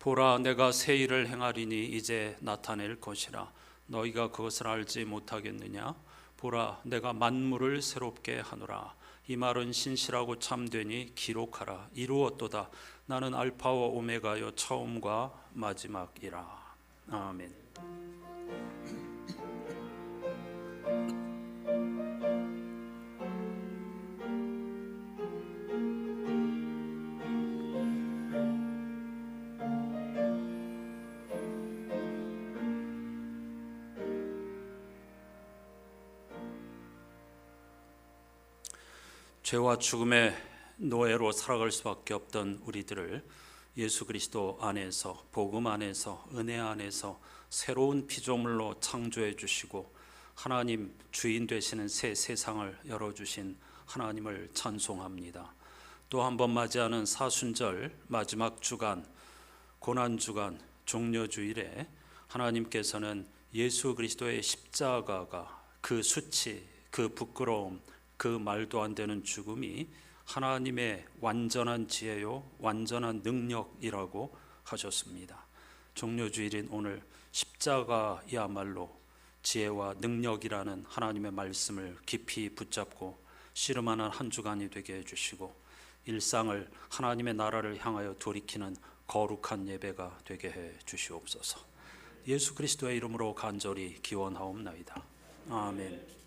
보라, 내가 새 일을 행하리니 이제 나타낼 것이라. 너희가 그것을 알지 못하겠느냐? 보라, 내가 만물을 새롭게 하노라. 이 말은 신실하고 참되니 기록하라. 이루었도다. 나는 알파와 오메가요 처음과 마지막이라. 아멘. 죄와 죽음의 노예로 살아갈 수밖에 없던 우리들을 예수 그리스도 안에서, 복음 안에서, 은혜 안에서 새로운 피조물로 창조해 주시고 하나님 주인 되시는 새 세상을 열어주신 하나님을 찬송합니다. 또 한 번 맞이하는 사순절 마지막 주간, 고난주간, 종려주일에 하나님께서는 예수 그리스도의 십자가가, 그 수치, 그 부끄러움, 그 말도 안 되는 죽음이 하나님의 완전한 지혜요 완전한 능력이라고 하셨습니다. 종려주일인 오늘 십자가야말로 지혜와 능력이라는 하나님의 말씀을 깊이 붙잡고 씨름하는 한 주간이 되게 해주시고 일상을 하나님의 나라를 향하여 돌이키는 거룩한 예배가 되게 해 주시옵소서. 예수 그리스도의 이름으로 간절히 기원하옵나이다. 아멘.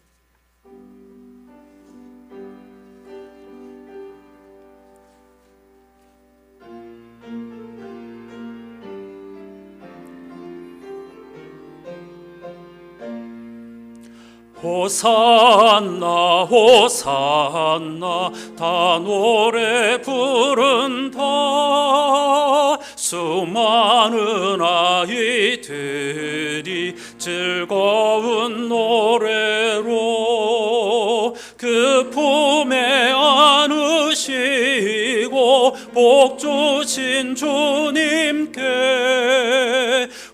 호산나 호산나 다 노래 부른다. 수많은 아이들이 즐거운 노래로 그 품에 안으시고 복 주신 주님께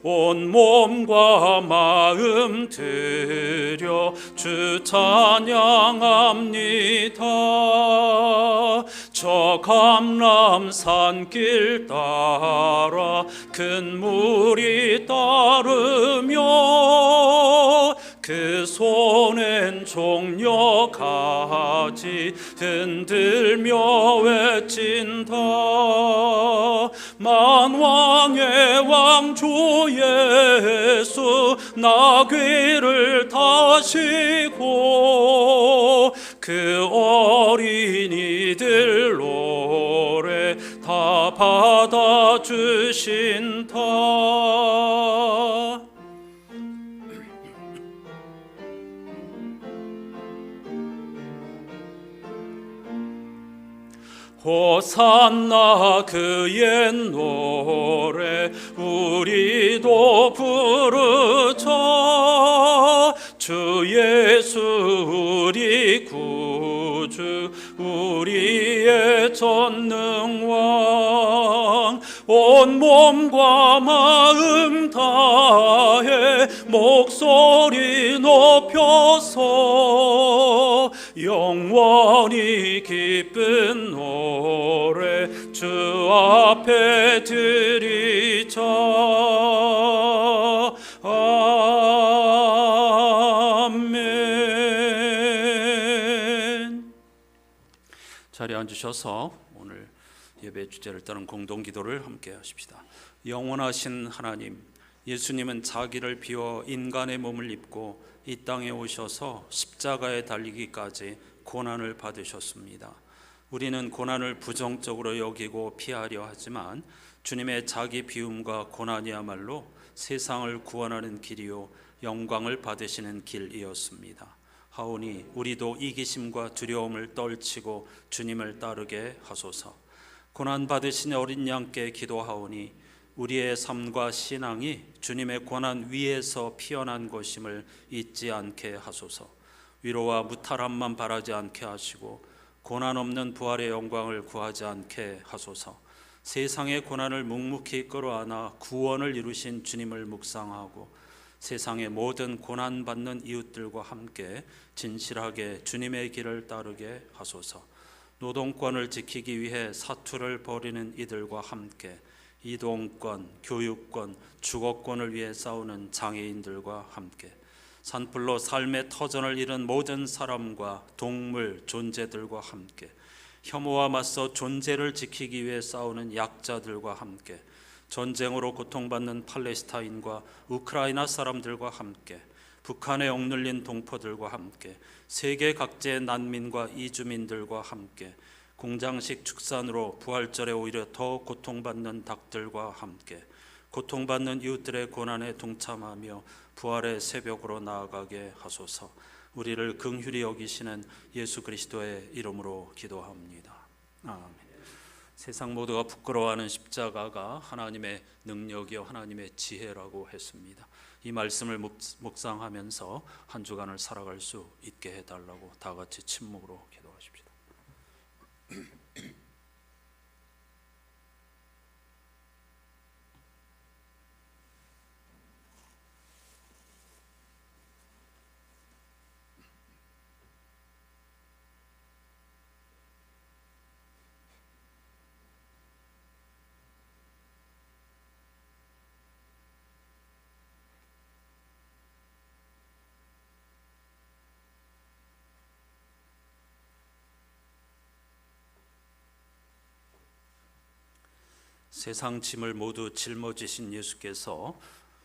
온 몸과 마음 드려 주 찬양합니다. 저 감람산 길 따라 큰 물이 따르며 그 손엔 종려 가지 흔들며 외친다. 만왕의 왕 주 예수 나귀를 타시고 그 어린이들 노래 다 받아주신다. 호산나 그 옛 노래 우리도 부르자. 주 예수 우리 구주 우리의 전능왕 온 몸과 마음 다해 목소리 높여서 영원히 기쁜 노래 주 앞에 드리자. 아멘. 자리에 앉으셔서 오늘 예배 주제를 따른 공동기도를 함께 하십시다. 영원하신 하나님, 예수님은 자기를 비워 인간의 몸을 입고 이 땅에 오셔서 십자가에 달리기까지 고난을 받으셨습니다. 우리는 고난을 부정적으로 여기고 피하려 하지만 주님의 자기 비움과 고난이야말로 세상을 구원하는 길이요 영광을 받으시는 길이었습니다. 하오니 우리도 이기심과 두려움을 떨치고 주님을 따르게 하소서. 고난 받으신 어린 양께 기도하오니 우리의 삶과 신앙이 주님의 고난 위에서 피어난 것임을 잊지 않게 하소서. 위로와 무탈함만 바라지 않게 하시고 고난 없는 부활의 영광을 구하지 않게 하소서. 세상의 고난을 묵묵히 끌어안아 구원을 이루신 주님을 묵상하고 세상의 모든 고난받는 이웃들과 함께 진실하게 주님의 길을 따르게 하소서. 노동권을 지키기 위해 사투를 벌이는 이들과 함께 이동권, 교육권, 주거권을 위해 싸우는 장애인들과 함께 산불로 삶의 터전을 잃은 모든 사람과 동물, 존재들과 함께 혐오와 맞서 존재를 지키기 위해 싸우는 약자들과 함께 전쟁으로 고통받는 팔레스타인과 우크라이나 사람들과 함께 북한에 억눌린 동포들과 함께 세계 각지의 난민과 이주민들과 함께 공장식 축산으로 부활절에 오히려 더 고통받는 닭들과 함께 고통받는 이웃들의 고난에 동참하며 부활의 새벽으로 나아가게 하소서. 우리를 긍휼히 여기시는 예수 그리스도의 이름으로 기도합니다. 아멘. 세상 모두가 부끄러워하는 십자가가 하나님의 능력이요 하나님의 지혜라고 했습니다. 이 말씀을 묵상하면서 한 주간을 살아갈 수 있게 해달라고 다 같이 침묵으로 기도하십시다. 세상 짐을 모두 짊어지신 예수께서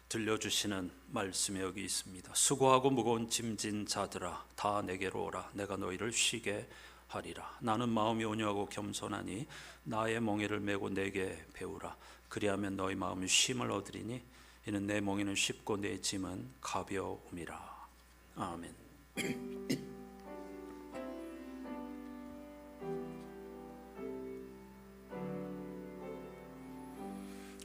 들려주시는 말씀이 여기 있습니다. 수고하고 무거운 짐진 자들아 다 내게로 오라. 내가 너희를 쉬게 하리라. 나는 마음이 온유하고 겸손하니 나의 멍에를 메고 내게 배우라. 그리하면 너희 마음이 쉼을 얻으리니 이는 내 멍에는 쉽고 내 짐은 가벼움이라. 아멘.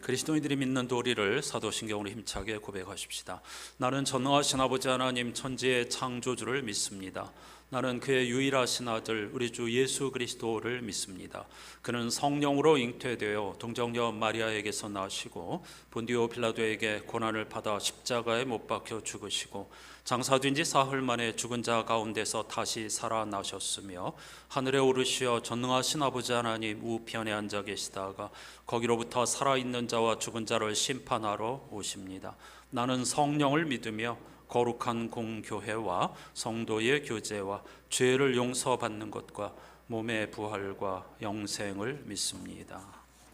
그리스도인들이 믿는 도리를 사도신경으로 힘차게 고백하십시다. 나는 전능하신 아버지 하나님 천지의 창조주를 믿습니다. 나는 그의 유일하신 아들 우리 주 예수 그리스도를 믿습니다. 그는 성령으로 잉태되어 동정녀 마리아에게서 나시고 본디오 빌라도에게 고난을 받아 십자가에 못 박혀 죽으시고 장사된 지 사흘 만에 죽은 자 가운데서 다시 살아나셨으며 하늘에 오르시어 전능하신 아버지 하나님 우편에 앉아 계시다가 거기로부터 살아있는 자와 죽은 자를 심판하러 오십니다. 나는 성령을 믿으며 거룩한 공교회와 성도의 교제와 죄를 용서받는 것과 몸의 부활과 영생을 믿습니다.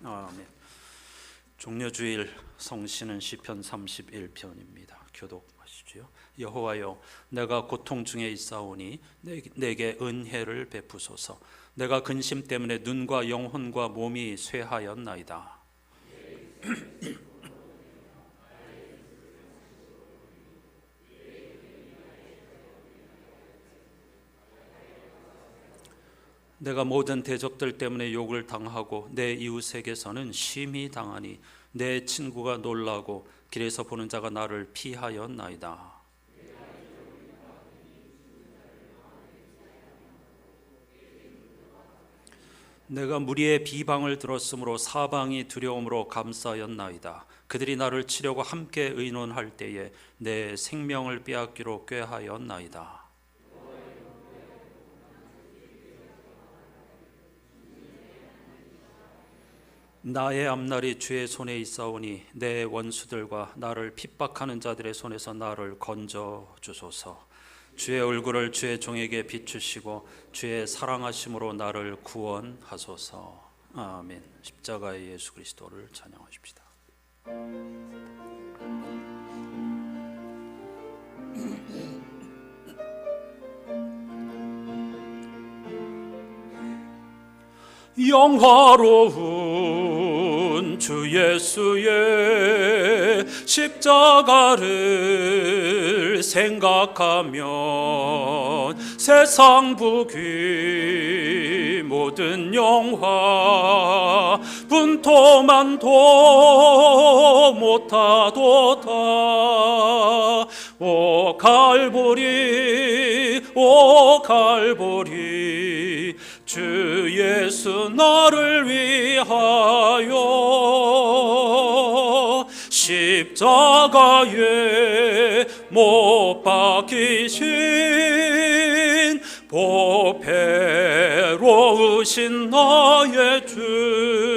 아멘. 종려주일 성시는 시편 31편입니다. 교독하시죠. 여호와여, 내가 고통 중에 있사오니 내게 은혜를 베푸소서. 내가 근심 때문에 눈과 영혼과 몸이 쇠하였나이다. 내가 모든 대적들 때문에 욕을 당하고 내 이웃에게서는 심히 당하니 내 친구가 놀라고 길에서 보는 자가 나를 피하였나이다. 내가 무리의 비방을 들었으므로 사방이 두려움으로 감싸였나이다. 그들이 나를 치려고 함께 의논할 때에 내 생명을 빼앗기로 꾀하였나이다. 나의 앞날이 주의 손에 있사오니 내 원수들과 나를 핍박하는 자들의 손에서 나를 건져 주소서. 주의 얼굴을 주의 종에게 비추시고 주의 사랑하심으로 나를 구원하소서. 아멘. 십자가의 예수 그리스도를 찬양하십시다. 영화로운 주 예수의 십자가를 생각하면 세상 부귀 모든 영화 분토만도 못하도다. 오 갈보리 오 갈보리 주 예수 나를 위하여 십자가에 못 박히신 보배로우신 나의 주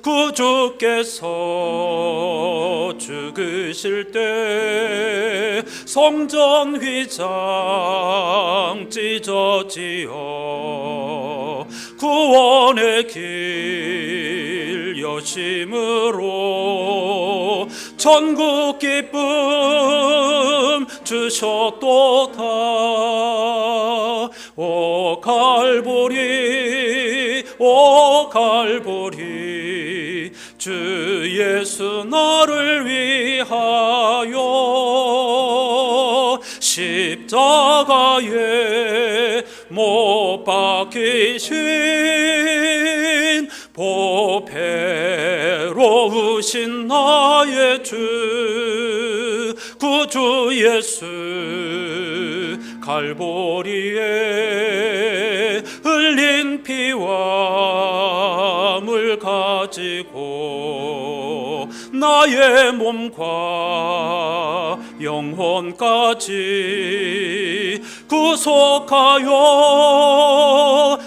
그 구주께서 죽으실 때 성전 휘장 찢어지어 구원의 길 여심으로 천국 기쁨 주셨도다. 오 갈보리 오 갈보리 주 예수 나를 위하여 십자가에 못 박히신 보배로우신 나의 주 구주 예수 갈보리에 흘린 피와 물 가지고 나의 몸과 영혼까지 구속하여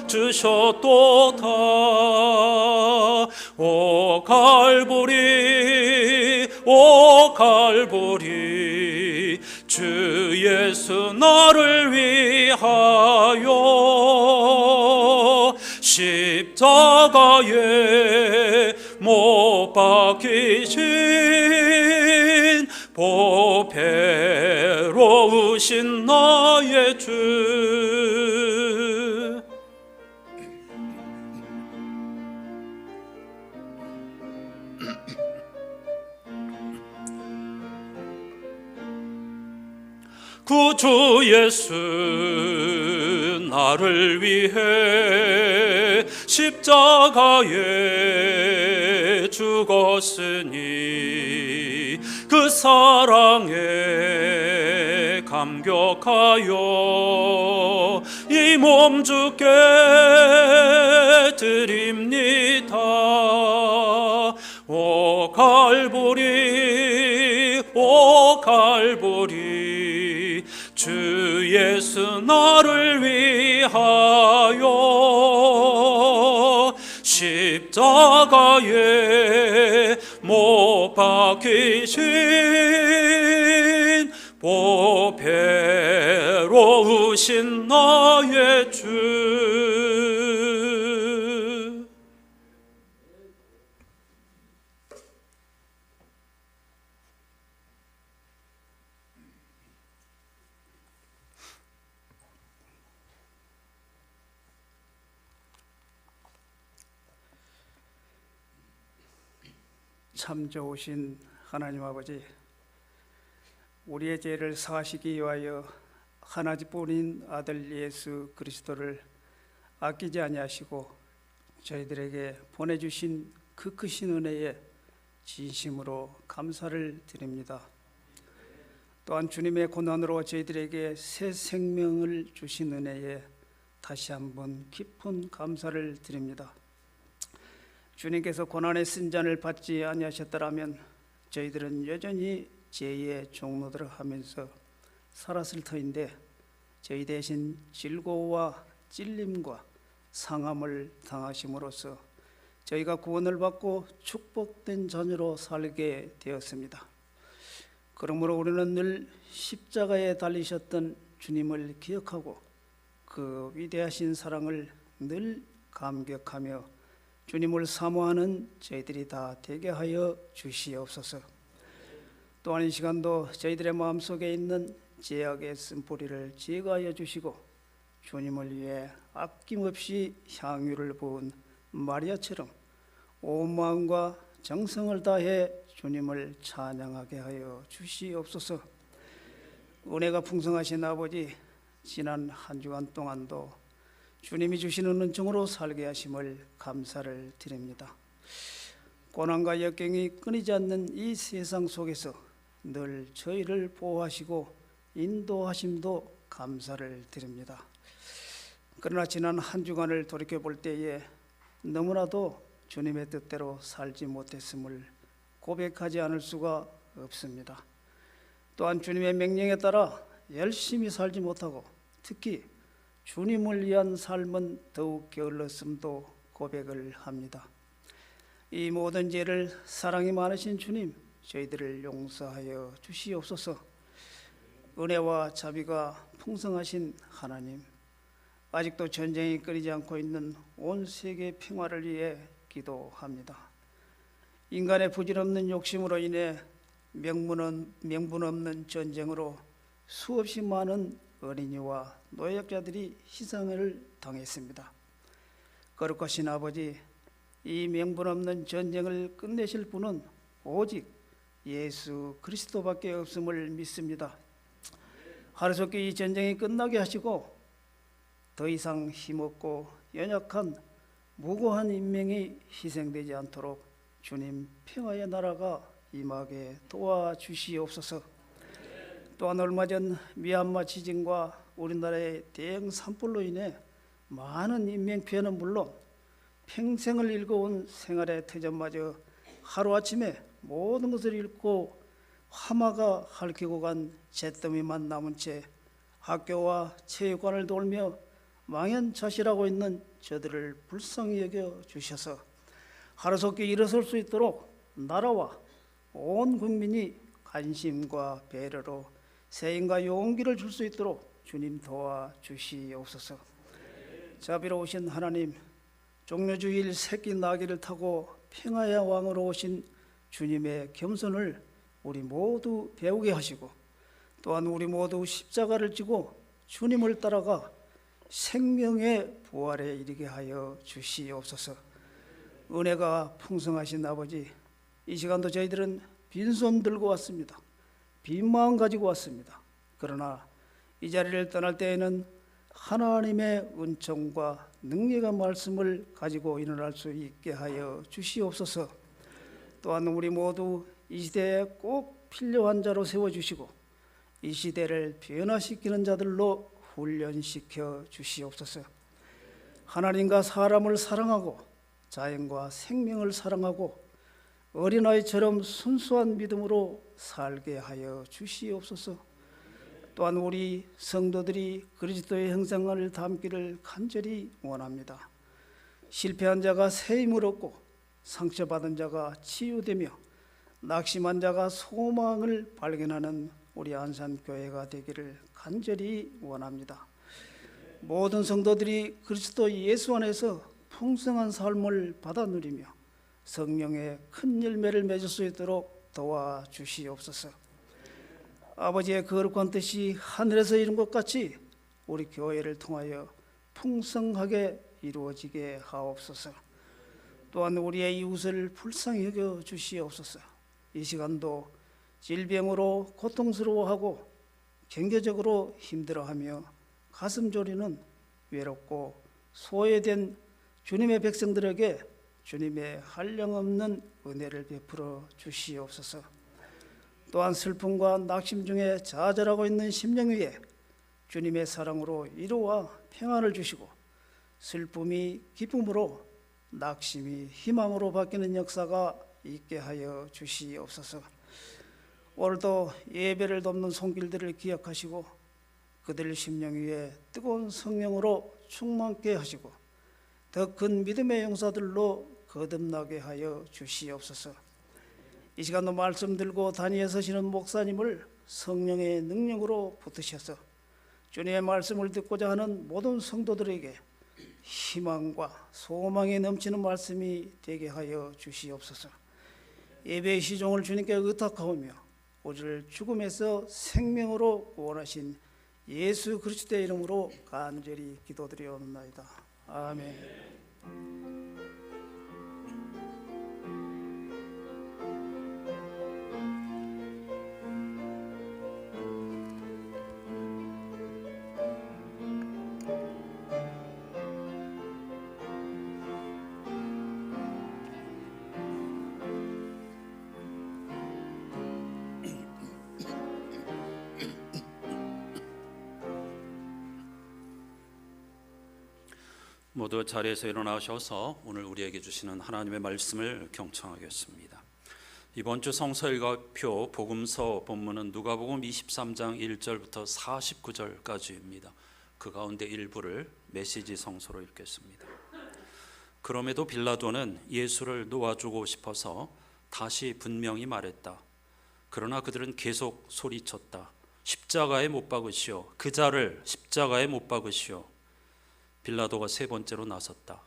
주셨도다. 오 갈보리 오 갈보리 주 예수 나를 위하여 십자가에 못 박히신 보배로우신 나의 주 구주 예수 나를 위해 십자가에 죽었으니 그 사랑에 감격하여 이 몸 주께 드립니다. 오 갈보리 오 갈보리 주 예수 나를 위하여 십자가에 못 박히신 보배로우신 나의 주 참 좋으신 하나님 아버지, 우리의 죄를 사하시기 위하여 하나뿐인 아들 예수 그리스도를 아끼지 아니하시고 저희들에게 보내주신 그 크신 은혜에 진심으로 감사를 드립니다. 또한 주님의 고난으로 저희들에게 새 생명을 주신 은혜에 다시 한번 깊은 감사를 드립니다. 주님께서 고난의 쓴잔을 받지 아니하셨더라면 저희들은 여전히 죄의 종로들을 하면서 살았을 터인데 저희 대신 질고와 찔림과 상함을 당하심으로써 저희가 구원을 받고 축복된 자녀로 살게 되었습니다. 그러므로 우리는 늘 십자가에 달리셨던 주님을 기억하고 그 위대하신 사랑을 늘 감격하며 주님을 사모하는 저희들이 다 되게 하여 주시옵소서. 또한 이 시간도 저희들의 마음속에 있는 죄악의 쓴뿌리를 제거하여 주시고 주님을 위해 아낌없이 향유를 부은 마리아처럼 온 마음과 정성을 다해 주님을 찬양하게 하여 주시옵소서. 은혜가 풍성하신 아버지, 지난 한 주간 동안도 주님이 주시는 은총으로 살게 하심을 감사를 드립니다. 고난과 역경이 끊이지 않는 이 세상 속에서 늘 저희를 보호하시고 인도하심도 감사를 드립니다. 그러나 지난 한 주간을 돌이켜볼 때에 너무나도 주님의 뜻대로 살지 못했음을 고백하지 않을 수가 없습니다. 또한 주님의 명령에 따라 열심히 살지 못하고 특히 주님을 위한 삶은 더욱 게을렀음도 고백을 합니다. 이 모든 죄를 사랑이 많으신 주님, 저희들을 용서하여 주시옵소서. 은혜와 자비가 풍성하신 하나님, 아직도 전쟁이 끊이지 않고 있는 온 세계 평화를 위해 기도합니다. 인간의 부질없는 욕심으로 인해 명분 없는 전쟁으로 수없이 많은 어린이와 노약자들이 희생을 당했습니다. 거룩하신 아버지, 이 명분 없는 전쟁을 끝내실 분은 오직 예수 그리스도밖에 없음을 믿습니다. 하루속히 이 전쟁이 끝나게 하시고 더 이상 힘없고 연약한 무고한 인명이 희생되지 않도록 주님 평화의 나라가 임하게 도와주시옵소서. 또한 얼마 전 미얀마 지진과 우리나라의 대형 산불로 인해 많은 인명 피해는 물론 평생을 읽어온 생활의 터전마저 하루아침에 모든 것을 잃고 화마가 핥히고 간 잿더미만 남은 채 학교와 체육관을 돌며 망연자실하고 있는 저들을 불쌍히 여겨 주셔서 하루속히 일어설 수 있도록 나라와 온 국민이 관심과 배려로 세임과 용기를 줄 수 있도록 주님 도와주시옵소서. 자비로우신 하나님, 종려주일 새끼 나귀를 타고 평화의 왕으로 오신 주님의 겸손을 우리 모두 배우게 하시고, 또한 우리 모두 십자가를 지고 주님을 따라가 생명의 부활에 이르게 하여 주시옵소서. 은혜가 풍성하신 아버지, 이 시간도 저희들은 빈손 들고 왔습니다. 빈 마음 가지고 왔습니다. 그러나 이 자리를 떠날 때에는 하나님의 은총과 능력의 말씀을 가지고 일어날 수 있게 하여 주시옵소서. 또한 우리 모두 이 시대에 꼭 필요한 자로 세워주시고 이 시대를 변화시키는 자들로 훈련시켜 주시옵소서. 하나님과 사람을 사랑하고 자연과 생명을 사랑하고 어린아이처럼 순수한 믿음으로 살게 하여 주시옵소서. 또한 우리 성도들이 그리스도의 형상을 담기를 간절히 원합니다. 실패한 자가 새 힘을 얻고 상처받은 자가 치유되며 낙심한 자가 소망을 발견하는 우리 안산교회가 되기를 간절히 원합니다. 모든 성도들이 그리스도 예수 안에서 풍성한 삶을 받아 누리며 성령의 큰 열매를 맺을 수 있도록 도와주시옵소서. 아버지의 거룩한 뜻이 하늘에서 이룬 것 같이 우리 교회를 통하여 풍성하게 이루어지게 하옵소서. 또한 우리의 이웃을 불쌍히 여겨 주시옵소서. 이 시간도 질병으로 고통스러워하고 경제적으로 힘들어하며 가슴 졸이는 외롭고 소외된 주님의 백성들에게 주님의 한량없는 은혜를 베풀어 주시옵소서. 또한 슬픔과 낙심 중에 좌절하고 있는 심령 위에 주님의 사랑으로 위로와 평안을 주시고 슬픔이 기쁨으로 낙심이 희망으로 바뀌는 역사가 있게 하여 주시옵소서. 오늘도 예배를 돕는 손길들을 기억하시고 그들 심령 위에 뜨거운 성령으로 충만케 하시고 더 큰 믿음의 용사들로 거듭나게 하여 주시옵소서. 이 시간도 말씀 들고 단위에 서시는 목사님을 성령의 능력으로 붙으셔서 주님의 말씀을 듣고자 하는 모든 성도들에게 희망과 소망이 넘치는 말씀이 되게 하여 주시옵소서. 예배의 시종을 주님께 의탁하오며 우리를 죽음에서 생명으로 구원하신 예수 그리스도의 이름으로 간절히 기도드리옵나이다. 아멘. 모두 자리에서 일어나셔서 오늘 우리에게 주시는 하나님의 말씀을 경청하겠습니다. 이번 주 성서일과표 복음서 본문은 누가복음 23장 1절부터 49절까지입니다. 그 가운데 일부를 메시지 성서로 읽겠습니다. 그럼에도 빌라도는 예수를 놓아주고 싶어서 다시 분명히 말했다. 그러나 그들은 계속 소리쳤다. 십자가에 못 박으시오. 그 자를 십자가에 못 박으시오. 빌라도가 세 번째로 나섰다.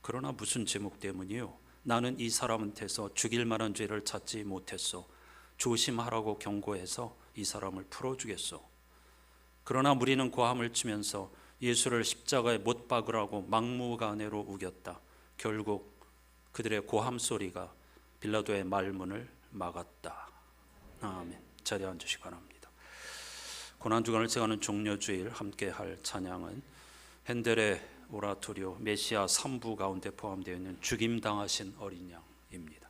그러나 무슨 제목 때문이요? 나는 이 사람한테서 죽일 만한 죄를 찾지 못했소. 조심하라고 경고해서 이 사람을 풀어주겠소. 그러나 무리는 고함을 치면서 예수를 십자가에 못 박으라고 막무가내로 우겼다. 결국 그들의 고함 소리가 빌라도의 말문을 막았다. 아멘. 자리에 앉으시기 바랍니다. 고난주간을 제하는 종려주일 함께 할 찬양은 핸델의 오라토리오 메시아 3부 가운데 포함되어 있는 죽임당하신 어린 양입니다.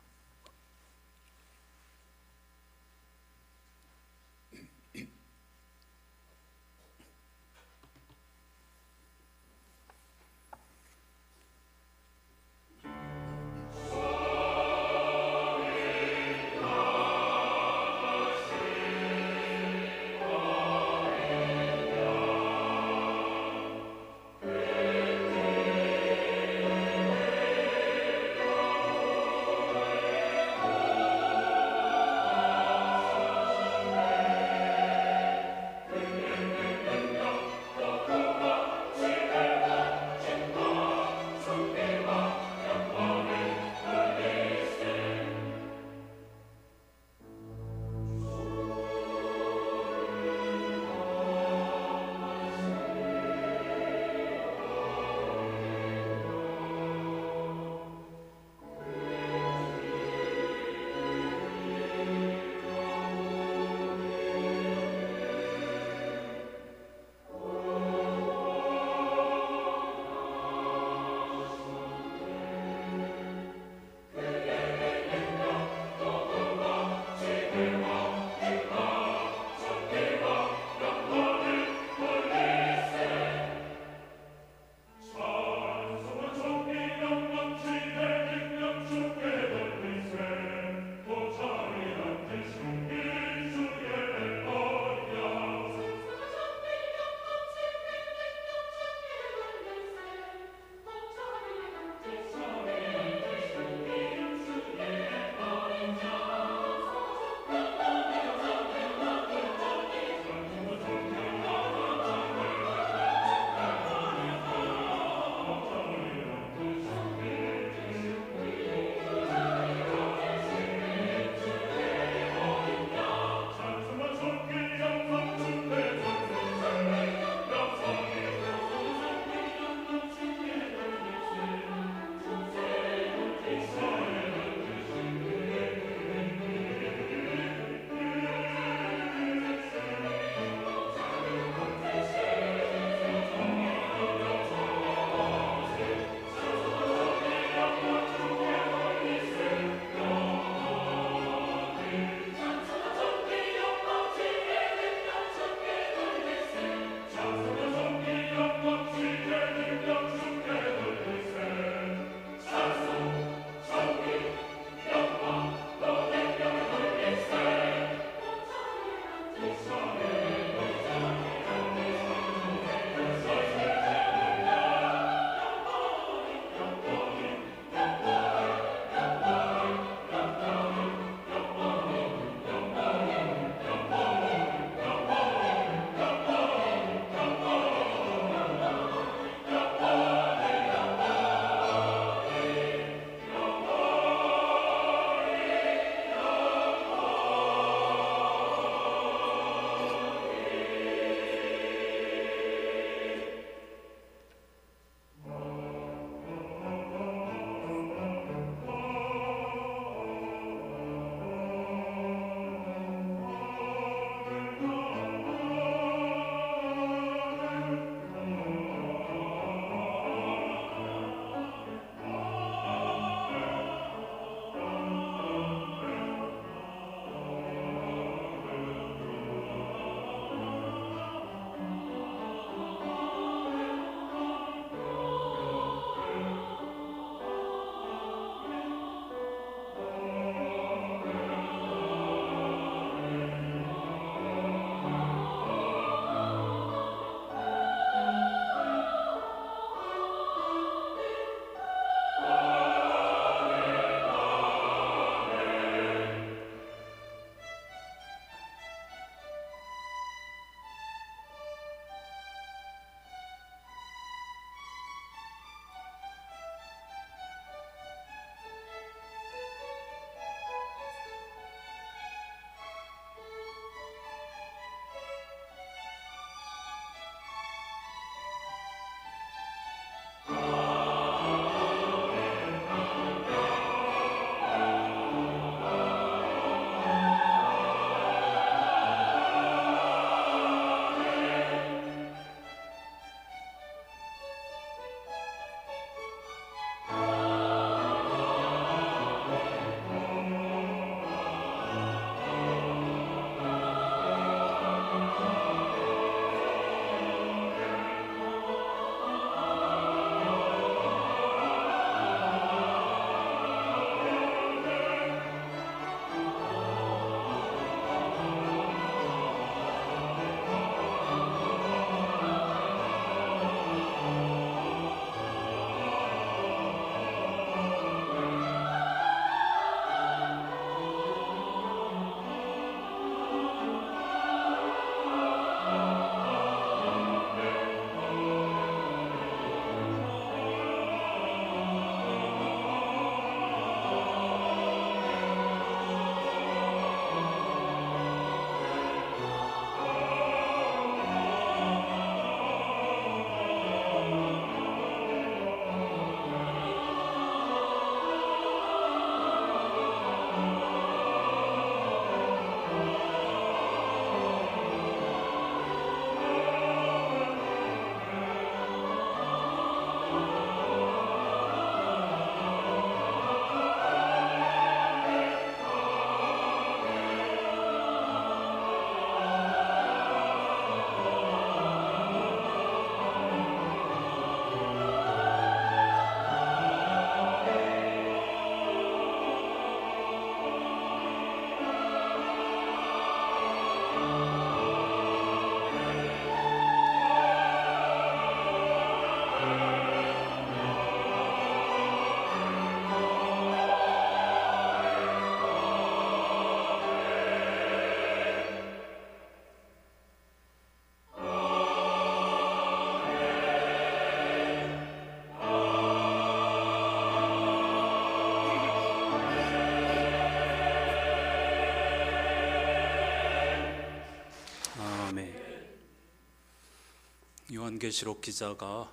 요한계시록 기자가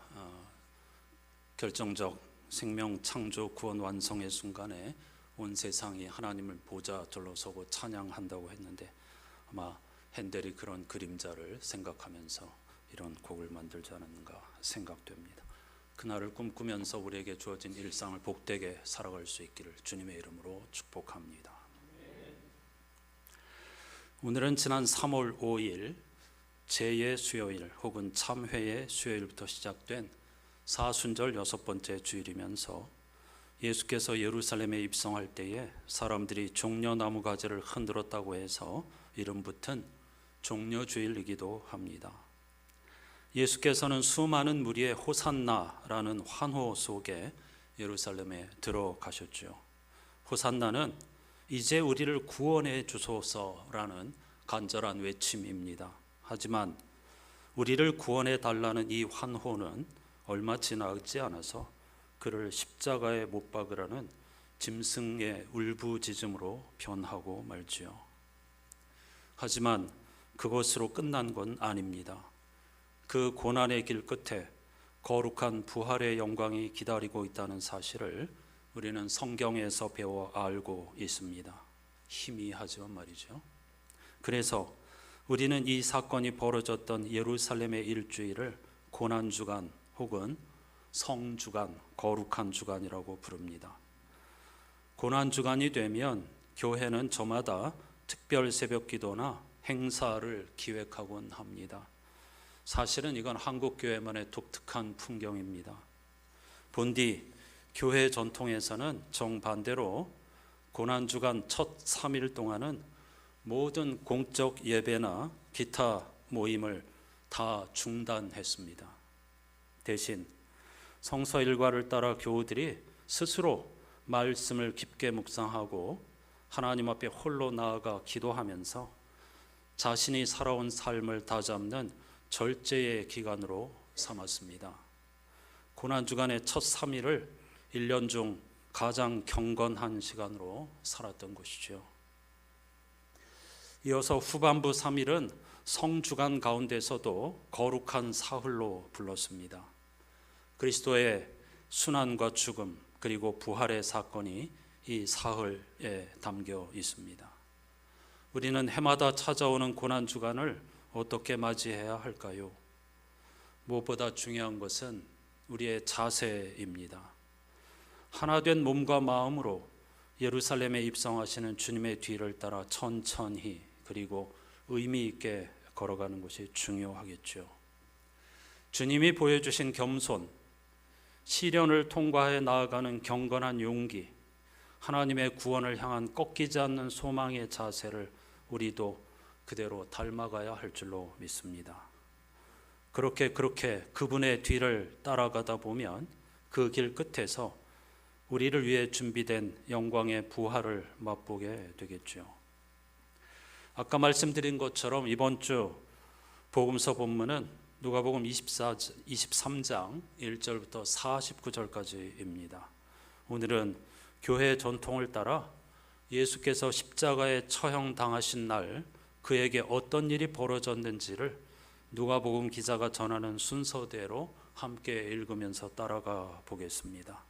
결정적 생명 창조 구원 완성의 순간에 온 세상이 하나님을 보좌 절로 서고 찬양한다고 했는데, 아마 핸델이 그런 그림자를 생각하면서 이런 곡을 만들지 않았는가 생각됩니다. 그날을 꿈꾸면서 우리에게 주어진 일상을 복되게 살아갈 수 있기를 주님의 이름으로 축복합니다. 오늘은 지난 3월 5일 제의 수요일 혹은 참회의 수요일부터 시작된 사순절 6번째 주일이면서 예수께서 예루살렘에 입성할 때에 사람들이 종려나무 가지를 흔들었다고 해서 이름 붙은 종려주일이기도 합니다. 예수께서는 수많은 무리의 호산나라는 환호 속에 예루살렘에 들어가셨죠. 호산나는 이제 우리를 구원해 주소서라는 간절한 외침입니다. 하지만 우리를 구원해 달라는 이 환호는 얼마 지나지 않아서 그를 십자가에 못 박으라는 짐승의 울부짖음으로 변하고 말지요. 하지만 그것으로 끝난 건 아닙니다. 그 고난의 길 끝에 거룩한 부활의 영광이 기다리고 있다는 사실을 우리는 성경에서 배워 알고 있습니다. 희미하지만 말이죠. 그래서 우리는 이 사건이 벌어졌던 예루살렘의 일주일을 고난주간 혹은 성주간, 거룩한 주간이라고 부릅니다. 고난주간이 되면 교회는 저마다 특별 새벽기도나 행사를 기획하곤 합니다. 사실은 이건 한국교회만의 독특한 풍경입니다. 본디 교회 전통에서는 정반대로 고난주간 첫 3일 동안은 모든 공적 예배나 기타 모임을 다 중단했습니다. 대신 성서 일과를 따라 교우들이 스스로 말씀을 깊게 묵상하고 하나님 앞에 홀로 나아가 기도하면서 자신이 살아온 삶을 다잡는 절제의 기간으로 삼았습니다. 고난주간의 첫 3일을 1년 중 가장 경건한 시간으로 살았던 것이죠. 이어서 후반부 3일은 성주간 가운데서도 거룩한 사흘로 불렀습니다. 그리스도의 순환과 죽음 그리고 부활의 사건이 이 사흘에 담겨 있습니다. 우리는 해마다 찾아오는 고난주간을 어떻게 맞이해야 할까요? 무엇보다 중요한 것은 우리의 자세입니다. 하나된 몸과 마음으로 예루살렘에 입성하시는 주님의 뒤를 따라 천천히 그리고 의미 있게 걸어가는 것이 중요하겠죠. 주님이 보여주신 겸손, 시련을 통과해 나아가는 경건한 용기, 하나님의 구원을 향한 꺾이지 않는 소망의 자세를 우리도 그대로 닮아가야 할 줄로 믿습니다. 그렇게 그분의 뒤를 따라가다 보면 그 길 끝에서 우리를 위해 준비된 영광의 부활을 맛보게 되겠죠. 아까 말씀드린 것처럼 이번 주 복음서 본문은 누가복음 23장 1절부터 49절까지입니다. 오늘은 교회 전통을 따라 예수께서 십자가에 처형당하신 날 그에게 어떤 일이 벌어졌는지를 누가복음 기자가 전하는 순서대로 함께 읽으면서 따라가 보겠습니다.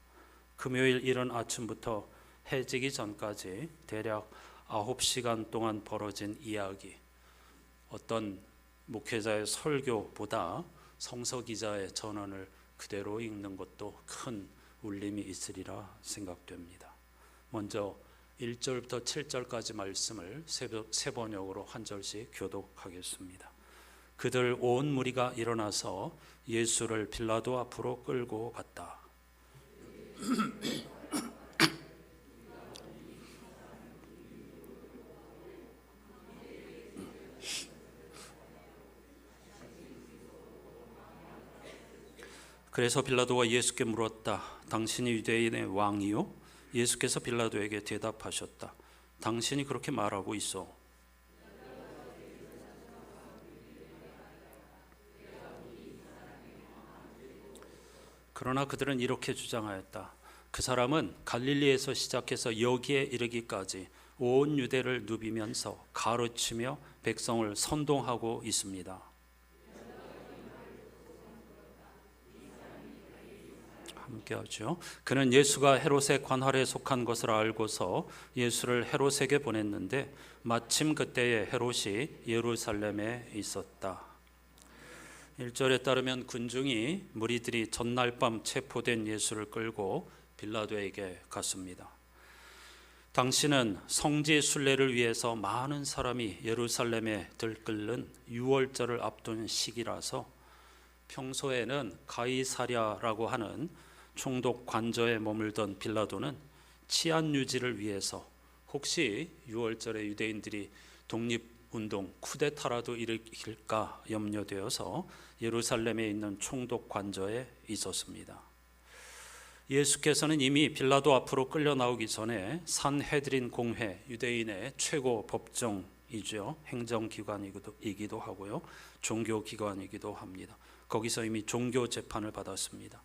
금요일 이른 아침부터 해지기 전까지 대략 9시간 동안 벌어진 이야기, 어떤 목회자의 설교보다 성서 기자의 전언을 그대로 읽는 것도 큰 울림이 있으리라 생각됩니다. 먼저 1절부터 7절까지 말씀을 세 번역으로 한 절씩 교독하겠습니다. 그들 온 무리가 일어나서 예수를 빌라도 앞으로 끌고 갔다. 그래서 빌라도가 예수께 물었다. 당신이 유대인의 왕이요? 예수께서 빌라도에게 대답하셨다. 당신이 그렇게 말하고 있어. 그러나 그들은 이렇게 주장하였다. 그 사람은 갈릴리에서 시작해서 여기에 이르기까지 온 유대를 누비면서 가르치며 백성을 선동하고 있습니다. 함께하죠. 그는 예수가 헤롯의 관할에 속한 것을 알고서 예수를 헤롯에게 보냈는데 마침 그때에 헤롯이 예루살렘에 있었다. 1절에 따르면 군중이 무리들이 전날 밤 체포된 예수를 끌고 빌라도에게 갔습니다. 당시는 성지 순례를 위해서 많은 사람이 예루살렘에 들끓는 유월절을 앞둔 시기라서 평소에는 가이사랴라고 하는 총독 관저에 머물던 빌라도는 치안 유지를 위해서 혹시 유월절에 유대인들이 독립운동 쿠데타라도 일으킬까 염려되어서 예루살렘에 있는 총독 관저에 있었습니다. 예수께서는 이미 빌라도 앞으로 끌려 나오기 전에 산헤드린 공회, 유대인의 최고 법정이죠. 행정기관이기도 하고요. 종교기관이기도 합니다. 거기서 이미 종교 재판을 받았습니다.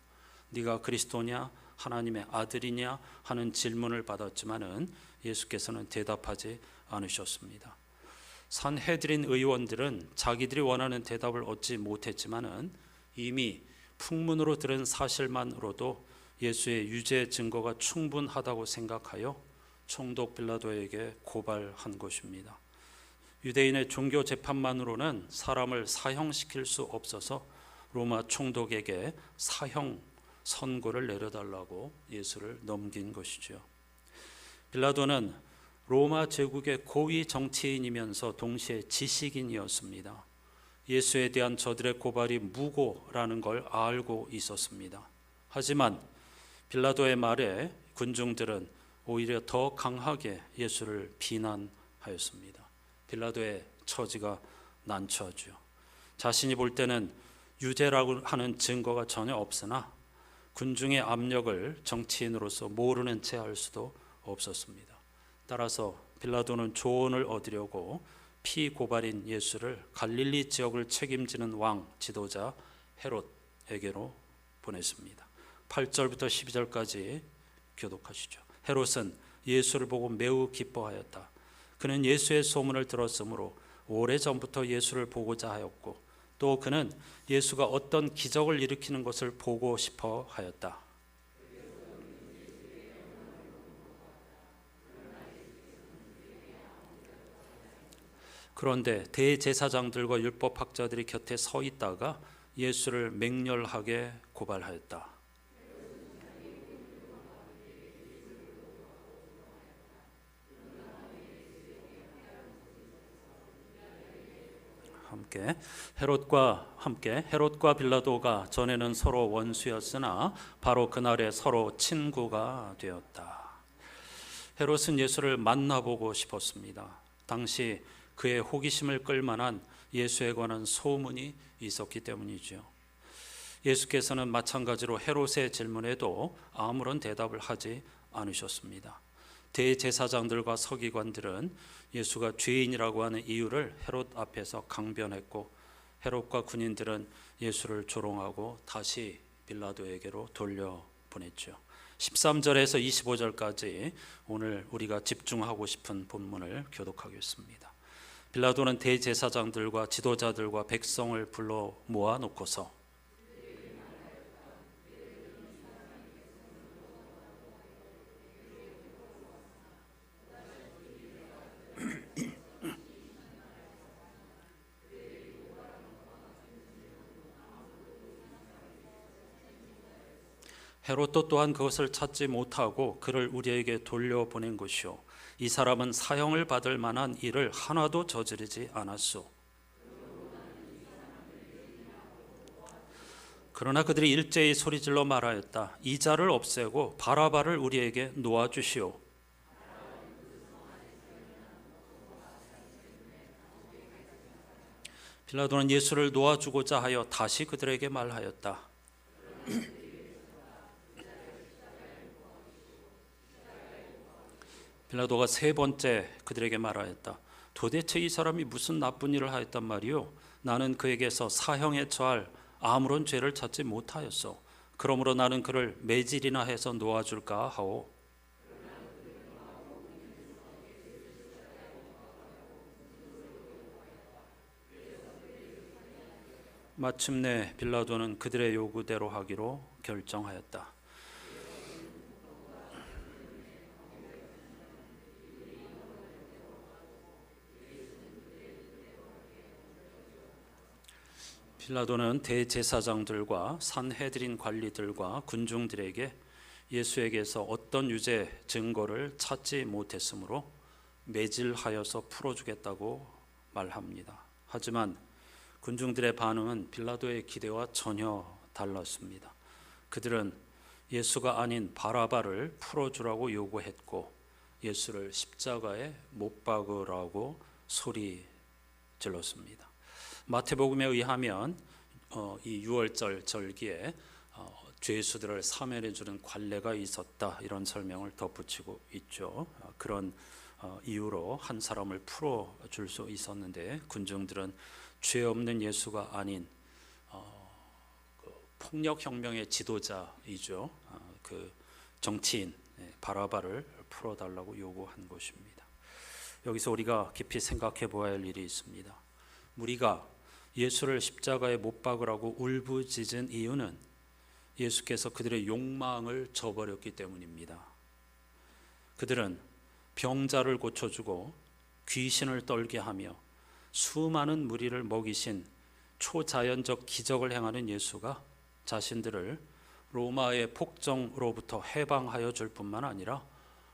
네가 그리스도냐 하나님의 아들이냐 하는 질문을 받았지만은 예수께서는 대답하지 않으셨습니다. 산헤드린 의원들은 자기들이 원하는 대답을 얻지 못했지만은 이미 풍문으로 들은 사실만으로도 예수의 유죄 증거가 충분하다고 생각하여 총독 빌라도에게 고발한 것입니다. 유대인의 종교 재판만으로는 사람을 사형시킬 수 없어서 로마 총독에게 사형 선고를 내려달라고 예수를 넘긴 것이죠. 빌라도는 로마 제국의 고위 정치인이면서 동시에 지식인이었습니다. 예수에 대한 저들의 고발이 무고라는 걸 알고 있었습니다. 하지만 빌라도의 말에 군중들은 오히려 더 강하게 예수를 비난하였습니다. 빌라도의 처지가 난처하죠. 자신이 볼 때는 유죄라고 하는 증거가 전혀 없으나 군중의 압력을 정치인으로서 모르는 채 할 수도 없었습니다. 따라서 빌라도는 조언을 얻으려고 피고발인 예수를 갈릴리 지역을 책임지는 왕 지도자 헤롯에게로 보냈습니다. 8절부터 12절까지 교독하시죠. 헤롯은 예수를 보고 매우 기뻐하였다. 그는 예수의 소문을 들었으므로 오래전부터 예수를 보고자 하였고 또 그는 예수가 어떤 기적을 일으키는 것을 보고 싶어 하였다. 그런데 대제사장들과 율법학자들이 곁에 서 있다가 예수를 맹렬하게 고발하였다. 헤롯과 빌라도가 전에는 서로 원수였으나 바로 그날에 서로 친구가 되었다. 헤롯은 예수를 만나보고 싶었습니다. 당시 그의 호기심을 끌만한 예수에 관한 소문이 있었기 때문이죠. 예수께서는 마찬가지로 헤롯의 질문에도 아무런 대답을 하지 않으셨습니다. 대제사장들과 서기관들은 예수가 죄인이라고 하는 이유를 헤롯 앞에서 강변했고 헤롯과 군인들은 예수를 조롱하고 다시 빌라도에게로 돌려보냈죠. 13절에서 25절까지 오늘 우리가 집중하고 싶은 본문을 교독하겠습니다. 빌라도는 대제사장들과 지도자들과 백성을 불러 모아놓고서 헤롯도 또한 그것을 찾지 못하고 그를 우리에게 돌려보낸 것이요 이 사람은 사형을 받을 만한 일을 하나도 저지르지 않았소. 그러나 그들이 일제히 소리질러 말하였다. 이 자를 없애고 바라바를 우리에게 놓아주시오. 빌라도는 예수를 놓아주고자 하여 다시 그들에게 말하였다. 빌라도가 세 번째 그들에게 말하였다. 도대체 이 사람이 무슨 나쁜 일을 하였단 말이오? 나는 그에게서 사형에 처할 아무런 죄를 찾지 못하였소. 그러므로 나는 그를 매질이나 해서 놓아줄까 하오. 마침내 빌라도는 그들의 요구대로 하기로 결정하였다. 빌라도는 대제사장들과 산헤드린 관리들과 군중들에게 예수에게서 어떤 유죄 증거를 찾지 못했으므로 매질하여서 풀어주겠다고 말합니다. 하지만 군중들의 반응은 빌라도의 기대와 전혀 달랐습니다. 그들은 예수가 아닌 바라바를 풀어주라고 요구했고 예수를 십자가에 못 박으라고 소리 질렀습니다. 마태복음에 의하면 이 유월절 절기에 죄수들을 사면해 주는 관례가 있었다, 이런 설명을 덧붙이고 있죠. 그런 이유로 한 사람을 풀어줄 수 있었는데 군중들은 죄 없는 예수가 아닌 폭력혁명의 지도자이죠, 그 정치인 바라바를 풀어달라고 요구한 것입니다. 여기서 우리가 깊이 생각해 보아야 할 일이 있습니다. 우리가 예수를 십자가에 못 박으라고 울부짖은 이유는 예수께서 그들의 욕망을 저버렸기 때문입니다. 그들은 병자를 고쳐주고 귀신을 떨게 하며 수많은 무리를 먹이신 초자연적 기적을 행하는 예수가 자신들을 로마의 폭정으로부터 해방하여 줄 뿐만 아니라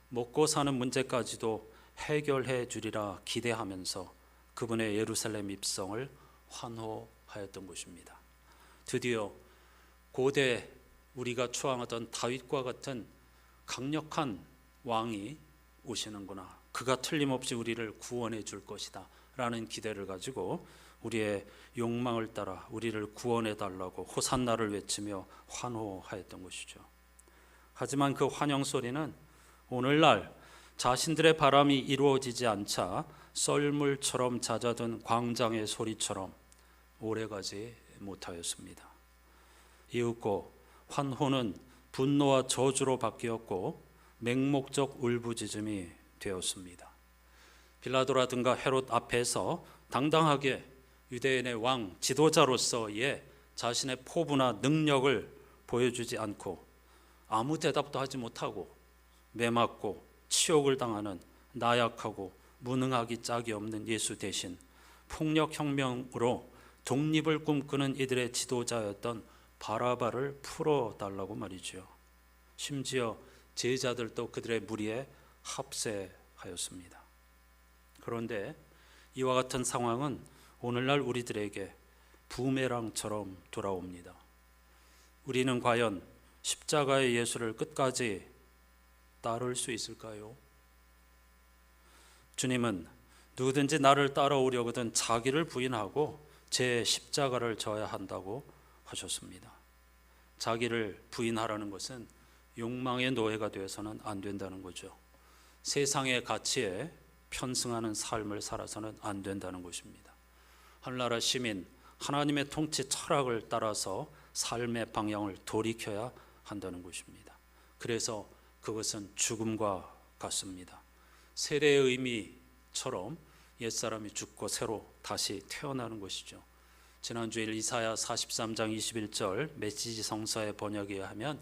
먹고 사는 문제까지도 해결해 주리라 기대하면서 그분의 예루살렘 입성을 환호하였던 것입니다. 드디어 고대 우리가 추앙하던 다윗과 같은 강력한 왕이 오시는구나, 그가 틀림없이 우리를 구원해 줄 것이다 라는 기대를 가지고 우리의 욕망을 따라 우리를 구원해 달라고 호산나를 외치며 환호하였던 것이죠. 하지만 그 환영 소리는 오늘날 자신들의 바람이 이루어지지 않자 썰물처럼 잦아든 광장의 소리처럼 오래가지 못하였습니다. 이윽고 환호는 분노와 저주로 바뀌었고 맹목적 울부짖음이 되었습니다. 빌라도라든가 헤롯 앞에서 당당하게 유대인의 왕 지도자로서의 자신의 포부나 능력을 보여주지 않고 아무 대답도 하지 못하고 매맞고 치욕을 당하는 나약하고 무능하기 짝이 없는 예수 대신 폭력혁명으로 독립을 꿈꾸는 이들의 지도자였던 바라바를 풀어달라고 말이죠. 심지어 제자들도 그들의 무리에 합세하였습니다. 그런데 이와 같은 상황은 오늘날 우리들에게 부메랑처럼 돌아옵니다. 우리는 과연 십자가의 예수를 끝까지 따를 수 있을까요? 주님은 누구든지 나를 따라오려거든 자기를 부인하고 제 십자가를 져야 한다고 하셨습니다. 자기를 부인하라는 것은 욕망의 노예가 되어서는 안 된다는 거죠. 세상의 가치에 편승하는 삶을 살아서는 안 된다는 것입니다. 하늘나라 시민, 하나님의 통치 철학을 따라서 삶의 방향을 돌이켜야 한다는 것입니다. 그래서 그것은 죽음과 같습니다. 세례의 의미처럼 옛사람이 죽고 새로 다시 태어나는 것이죠. 지난주일 이사야 43장 21절 메시지 성서의 번역에 의하면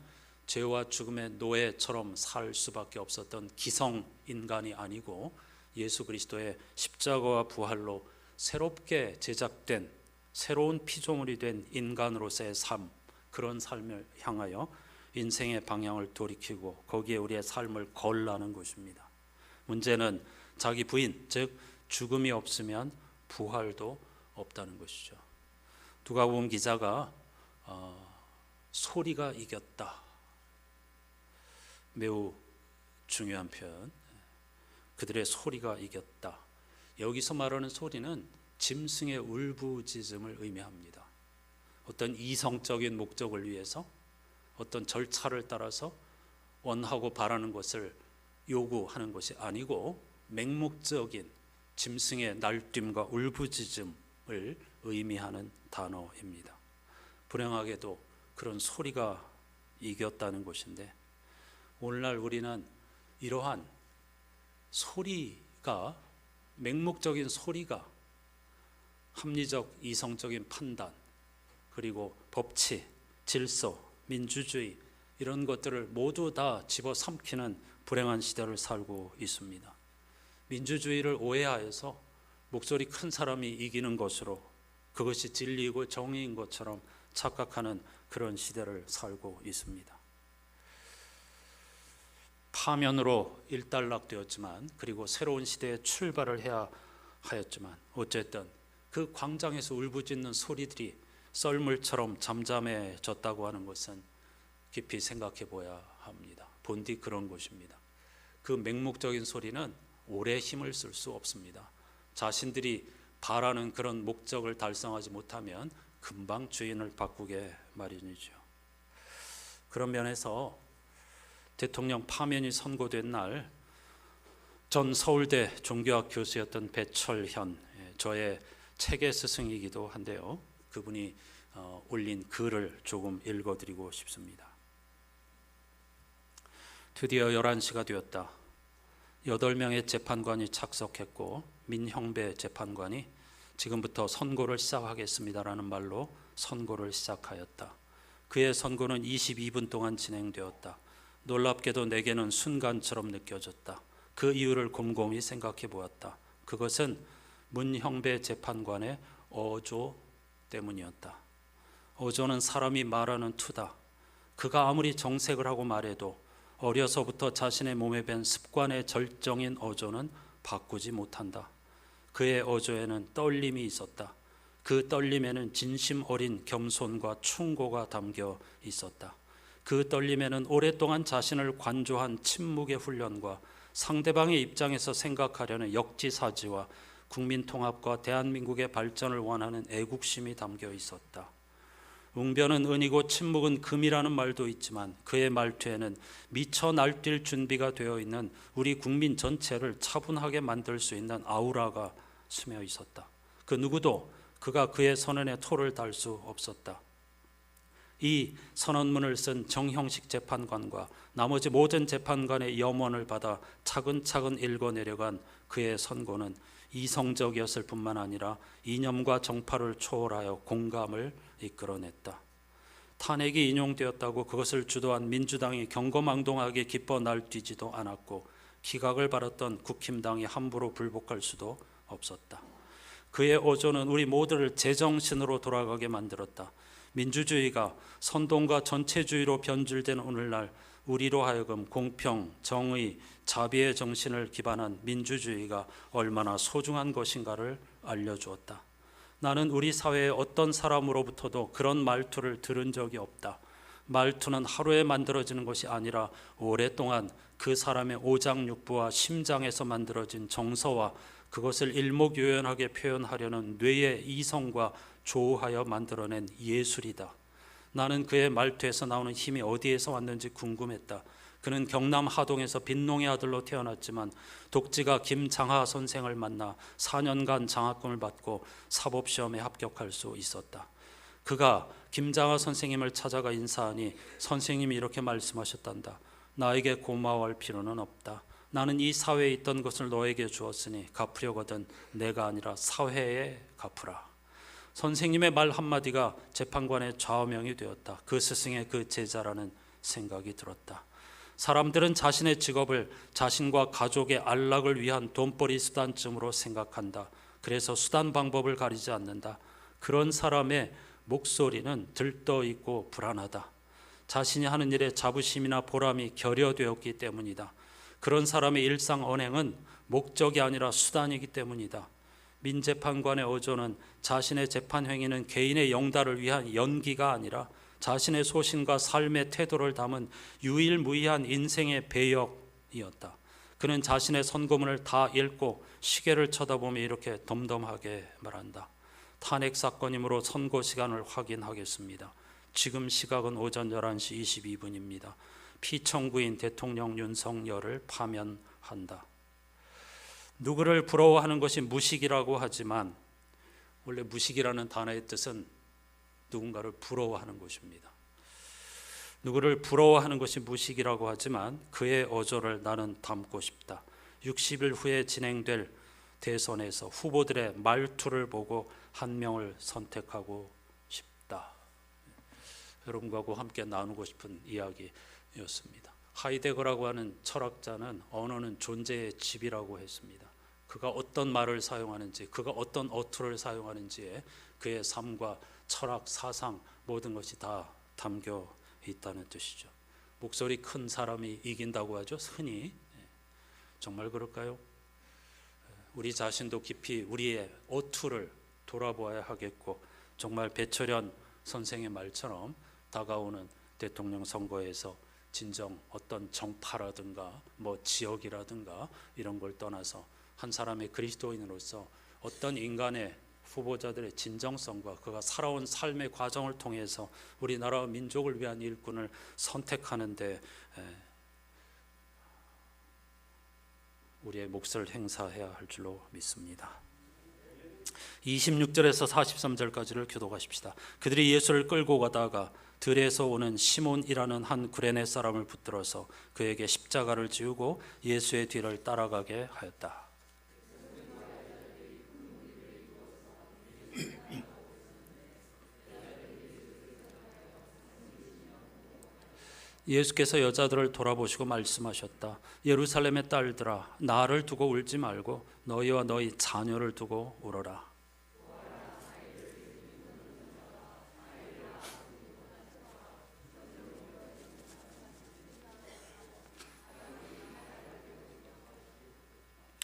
죄와 죽음의 노예처럼 살 수밖에 없었던 기성 인간이 아니고 예수 그리스도의 십자가와 부활로 새롭게 제작된 새로운 피조물이 된 인간으로서의 삶, 그런 삶을 향하여 인생의 방향을 돌이키고 거기에 우리의 삶을 걸라는 것입니다. 문제는 자기 부인, 즉 죽음이 없으면 부활도 없다는 것이죠. 누가복음 기자가 소리가 이겼다, 매우 중요한 표현, 그들의 소리가 이겼다. 여기서 말하는 소리는 짐승의 울부짖음을 의미합니다. 어떤 이성적인 목적을 위해서 어떤 절차를 따라서 원하고 바라는 것을 요구하는 것이 아니고 맹목적인 짐승의 날뛰음과 울부짖음을 의미하는 단어입니다. 불행하게도 그런 소리가 이겼다는 것인데 오늘날 우리는 이러한 소리가, 맹목적인 소리가 합리적 이성적인 판단, 그리고 법치, 질서, 민주주의 이런 것들을 모두 다 집어삼키는 불행한 시대를 살고 있습니다. 민주주의를 오해하여서 목소리 큰 사람이 이기는 것으로 그것이 진리이고 정의인 것처럼 착각하는 그런 시대를 살고 있습니다. 파면으로 일단락되었지만, 그리고 새로운 시대에 출발을 해야 하였지만, 어쨌든 그 광장에서 울부짖는 소리들이 썰물처럼 잠잠해졌다고 하는 것은 깊이 생각해 보아야 합니다. 본디 그런 것입니다. 그 맹목적인 소리는 오래 힘을 쓸 수 없습니다. 자신들이 바라는 그런 목적을 달성하지 못하면 금방 주인을 바꾸게 마련이죠. 그런 면에서 대통령 파면이 선고된 날, 전 서울대 종교학 교수였던 배철현, 저의 책의 스승이기도 한데요, 그분이 올린 글을 조금 읽어드리고 싶습니다. 드디어 11시가 되었다. 8명의 재판관이 착석했고, 민형배 재판관이 지금부터 선고를 시작하겠습니다라는 말로 선고를 시작하였다. 그의 선고는 22분 동안 진행되었다. 놀랍게도 내게는 순간처럼 느껴졌다. 그 이유를 곰곰이 생각해 보았다. 그것은 문형배 재판관의 어조 때문이었다. 어조는 사람이 말하는 투다. 그가 아무리 정색을 하고 말해도 어려서부터 자신의 몸에 밴 습관의 절정인 어조는 바꾸지 못한다. 그의 어조에는 떨림이 있었다. 그 떨림에는 진심 어린 겸손과 충고가 담겨 있었다. 그 떨림에는 오랫동안 자신을 관조한 침묵의 훈련과 상대방의 입장에서 생각하려는 역지사지와 국민 통합과 대한민국의 발전을 원하는 애국심이 담겨 있었다. 웅변은 은이고 침묵은 금이라는 말도 있지만, 그의 말투에는 미쳐 날뛸 준비가 되어 있는 우리 국민 전체를 차분하게 만들 수 있는 아우라가 스며 있었다. 그 누구도 그가 그의 선언에 토를 달 수 없었다. 이 선언문을 쓴 정형식 재판관과 나머지 모든 재판관의 염원을 받아 차근차근 읽어내려간 그의 선고는 이성적이었을 뿐만 아니라 이념과 정파를 초월하여 공감을 이끌어냈다. 탄핵이 인용되었다고 그것을 주도한 민주당이 경거망동하게 기뻐 날뛰지도 않았고, 기각을 받았던 국힘당이 함부로 불복할 수도 없었다. 그의 어조는 우리 모두를 제정신으로 돌아가게 만들었다. 민주주의가 선동과 전체주의로 변질된 오늘날 우리로 하여금 공평, 정의, 자비의 정신을 기반한 민주주의가 얼마나 소중한 것인가를 알려주었다. 나는 우리 사회의 어떤 사람으로부터도 그런 말투를 들은 적이 없다. 말투는 하루에 만들어지는 것이 아니라 오랫동안 그 사람의 오장육부와 심장에서 만들어진 정서와 그것을 일목요연하게 표현하려는 뇌의 이성과 조우하여 만들어낸 예술이다. 나는 그의 말투에서 나오는 힘이 어디에서 왔는지 궁금했다. 그는 경남 하동에서 빈농의 아들로 태어났지만 독지가 김장하 선생을 만나 4년간 장학금을 받고 사법시험에 합격할 수 있었다. 그가 김장하 선생님을 찾아가 인사하니 선생님이 이렇게 말씀하셨단다. 나에게 고마워할 필요는 없다. 나는 이 사회에 있던 것을 너에게 주었으니 갚으려거든 내가 아니라 사회에 갚으라. 선생님의 말 한마디가 재판관의 좌우명이 되었다. 그 스승의 그 제자라는 생각이 들었다. 사람들은 자신의 직업을 자신과 가족의 안락을 위한 돈벌이 수단쯤으로 생각한다. 그래서 수단 방법을 가리지 않는다. 그런 사람의 목소리는 들떠있고 불안하다. 자신이 하는 일에 자부심이나 보람이 결여되었기 때문이다. 그런 사람의 일상 언행은 목적이 아니라 수단이기 때문이다. 민재판관의 어조는 자신의 재판 행위는 개인의 영달을 위한 연기가 아니라 자신의 소신과 삶의 태도를 담은 유일무이한 인생의 배역이었다. 그는 자신의 선고문을 다 읽고 시계를 쳐다보며 이렇게 덤덤하게 말한다. 탄핵 사건이므로 선고 시간을 확인하겠습니다. 지금 시각은 오전 11시 22분입니다. 피청구인 대통령 윤석열을 파면한다. 누구를 부러워하는 것이 무식이라고 하지만 원래 무식이라는 단어의 뜻은 누군가를 부러워하는 것입니다. 누구를 부러워하는 것이 무식이라고 하지만 그의 어조를 나는 담고 싶다. 60일 후에 진행될 대선에서 후보들의 말투를 보고 한 명을 선택하고 싶다. 여러분과 함께 나누고 싶은 이야기였습니다. 하이데거라고 하는 철학자는 언어는 존재의 집이라고 했습니다. 그가 어떤 말을 사용하는지, 그가 어떤 어투를 사용하는지에 그의 삶과 철학, 사상 모든 것이 다 담겨 있다는 뜻이죠. 목소리 큰 사람이 이긴다고 하죠, 흔히. 정말 그럴까요? 우리 자신도 깊이 우리의 어투를 돌아보아야 하겠고, 정말 배철현 선생의 말처럼 다가오는 대통령 선거에서 진정 어떤 정파라든가 지역이라든가 이런 걸 떠나서 한 사람의 그리스도인으로서 어떤 인간의 후보자들의 진정성과 그가 살아온 삶의 과정을 통해서 우리나라와 민족을 위한 일꾼을 선택하는데 우리의 몫을 행사해야 할 줄로 믿습니다. 26절에서 43절까지를 교독하십시다. 그들이 예수를 끌고 가다가 들에서 오는 시몬이라는 한 구레네 사람을 붙들어서 그에게 십자가를 지우고 예수의 뒤를 따라가게 하였다. 예수께서 여자들을 돌아보시고 말씀하셨다. 예루살렘의 딸들아, 나를 두고 울지 말고 너희와 너희 자녀를 두고 울어라.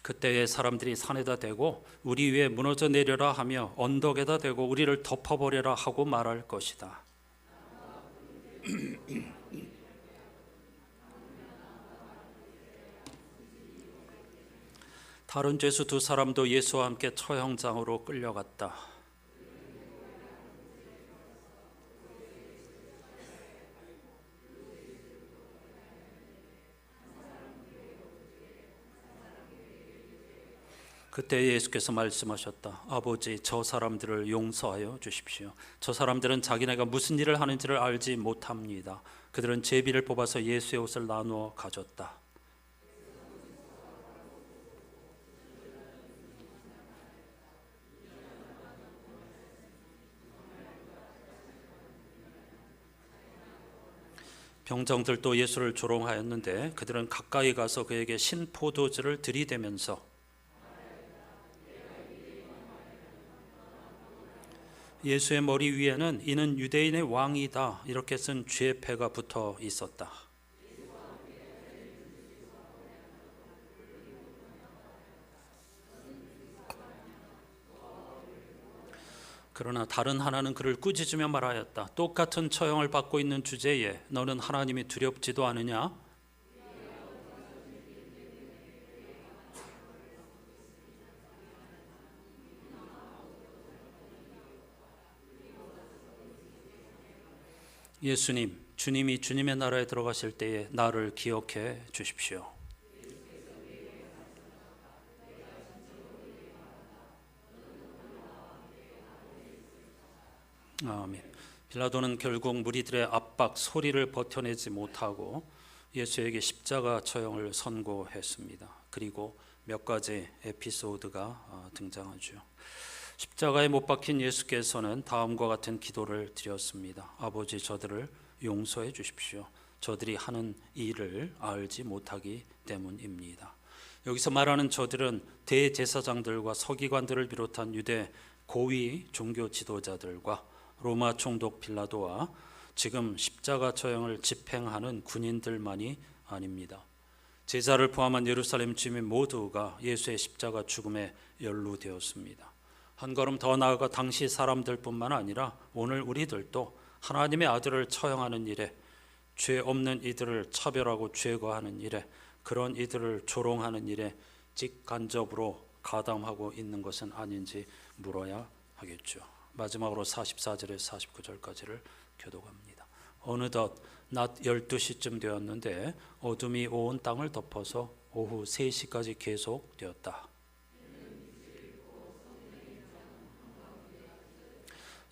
그때에 사람들이 산에다 대고 우리 위에 무너져 내려라 하며 언덕에다 대고 우리를 덮어버려라 하고 말할 것이다. 다른 죄수 두 사람도 예수와 함께 처형장으로 끌려갔다. 그때 예수께서 말씀하셨다. 아버지, 저 사람들을 용서하여 주십시오. 저 사람들은 자기네가 무슨 일을 하는지를 알지 못합니다. 그들은 제비를 뽑아서 예수의 옷을 나누어 가졌다. 병정들도 예수를 조롱하였는데 그들은 가까이 가서 그에게 신포도주를 들이대면서 예수의 머리 위에는 이는 유대인의 왕이다 이렇게 쓴 쥐의 붙어 있었다. 그러나 다른 하나는 그를 꾸짖으며 말하였다. 똑같은 처형을 받고 있는 주제에 너는 하나님이 두렵지도 않으냐? 예수님, 주님이 주님의 나라에 들어가실 때에 나를 기억해 주십시오. 아멘. 빌라도는 결국 무리들의 압박 소리를 버텨내지 못하고 예수에게 십자가 처형을 선고했습니다. 그리고 몇 가지 에피소드가 등장하죠. 십자가에 못 박힌 예수께서는 다음과 같은 기도를 드렸습니다. 아버지, 저들을 용서해 주십시오. 저들이 하는 일을 알지 못하기 때문입니다. 여기서 말하는 저들은 대제사장들과 서기관들을 비롯한 유대 고위 종교 지도자들과 로마 총독 빌라도와 지금 십자가 처형을 집행하는 군인들만이 아닙니다. 제자를 포함한 예루살렘 주민 모두가 예수의 십자가 죽음에 연루되었습니다. 한 걸음 더 나아가 당시 사람들뿐만 아니라 오늘 우리들도 하나님의 아들을 처형하는 일에, 죄 없는 이들을 차별하고 죄거하는 일에, 그런 이들을 조롱하는 일에 직간접으로 가담하고 있는 것은 아닌지 물어야 하겠죠. 마지막으로 44절에서 49절까지를 교독합니다. 어느덧 낮 12시쯤 되었는데 어둠이 온 땅을 덮어서 오후 3시까지 계속되었다.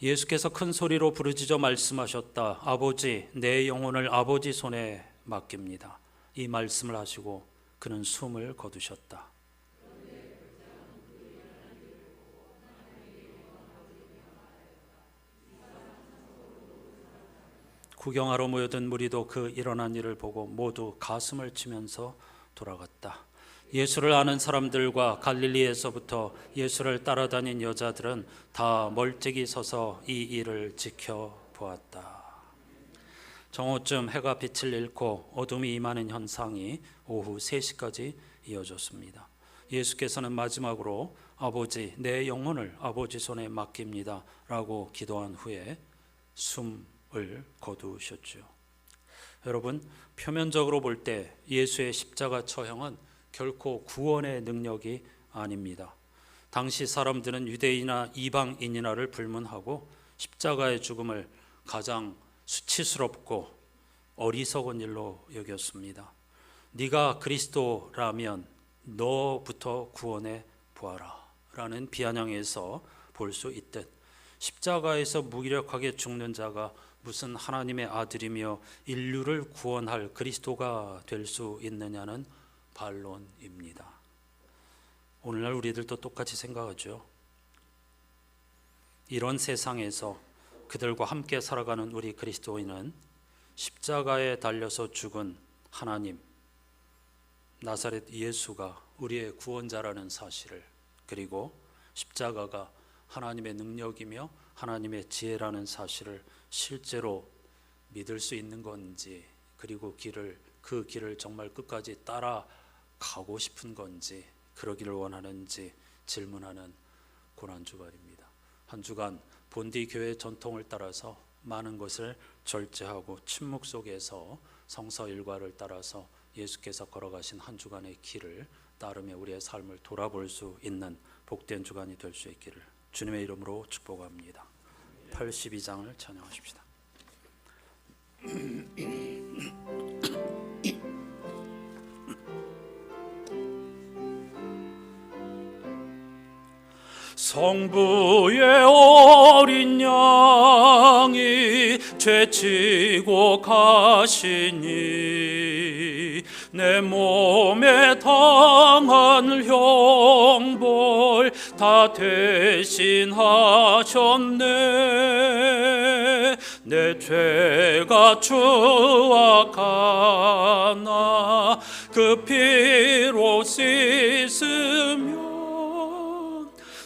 예수께서 큰 소리로 부르짖어 말씀하셨다. 아버지, 내 영혼을 아버지 손에 맡깁니다. 이 말씀을 하시고 그는 숨을 거두셨다. 구경하러 모여든 무리도 그 일어난 일을 보고 모두 가슴을 치면서 돌아갔다. 예수를 아는 사람들과 갈릴리에서부터 예수를 따라다닌 여자들은 다 멀찍이 서서 이 일을 지켜보았다. 정오쯤 해가 빛을 잃고 어둠이 임하는 현상이 오후 3시까지 이어졌습니다. 예수께서는 마지막으로 아버지, 내 영혼을 아버지 손에 맡깁니다 라고 기도한 후에 숨을 거두셨죠. 여러분, 표면적으로 볼 때 예수의 십자가 처형은 결코 구원의 능력이 아닙니다. 당시 사람들은 유대인이나 이방인이나를 불문하고 십자가의 죽음을 가장 수치스럽고 어리석은 일로 여겼습니다. 네가 그리스도라면 너부터 구원해 보아라 라는 비아냥에서 볼 수 있듯, 십자가에서 무기력하게 죽는 자가 무슨 하나님의 아들이며 인류를 구원할 그리스도가 될 수 있느냐는 반론입니다. 오늘날 우리들도 똑같이 생각하죠. 이런 세상에서 그들과 함께 살아가는 우리 그리스도인은 십자가에 달려서 죽은 하나님, 나사렛 예수가 우리의 구원자라는 사실을, 그리고 십자가가 하나님의 능력이며 하나님의 지혜라는 사실을 실제로 믿을 수 있는 건지, 그리고 그 길을 정말 끝까지 따라가고 싶은 건지, 그러기를 원하는지 질문하는 고난주간입니다. 한 주간 본디 교회 전통을 따라서 많은 것을 절제하고 침묵 속에서 성서 일과를 따라서 예수께서 걸어가신 한 주간의 길을 따르며 우리의 삶을 돌아볼 수 있는 복된 주간이 될 수 있기를 주님의 이름으로 축복합니다. 82장을 찬양하십시다. 성부의 어린 양이 죄지고 가시니 내 몸에 당한 형벌 다 대신하셨네. 내 죄가 추악하나 그 피로 씻으며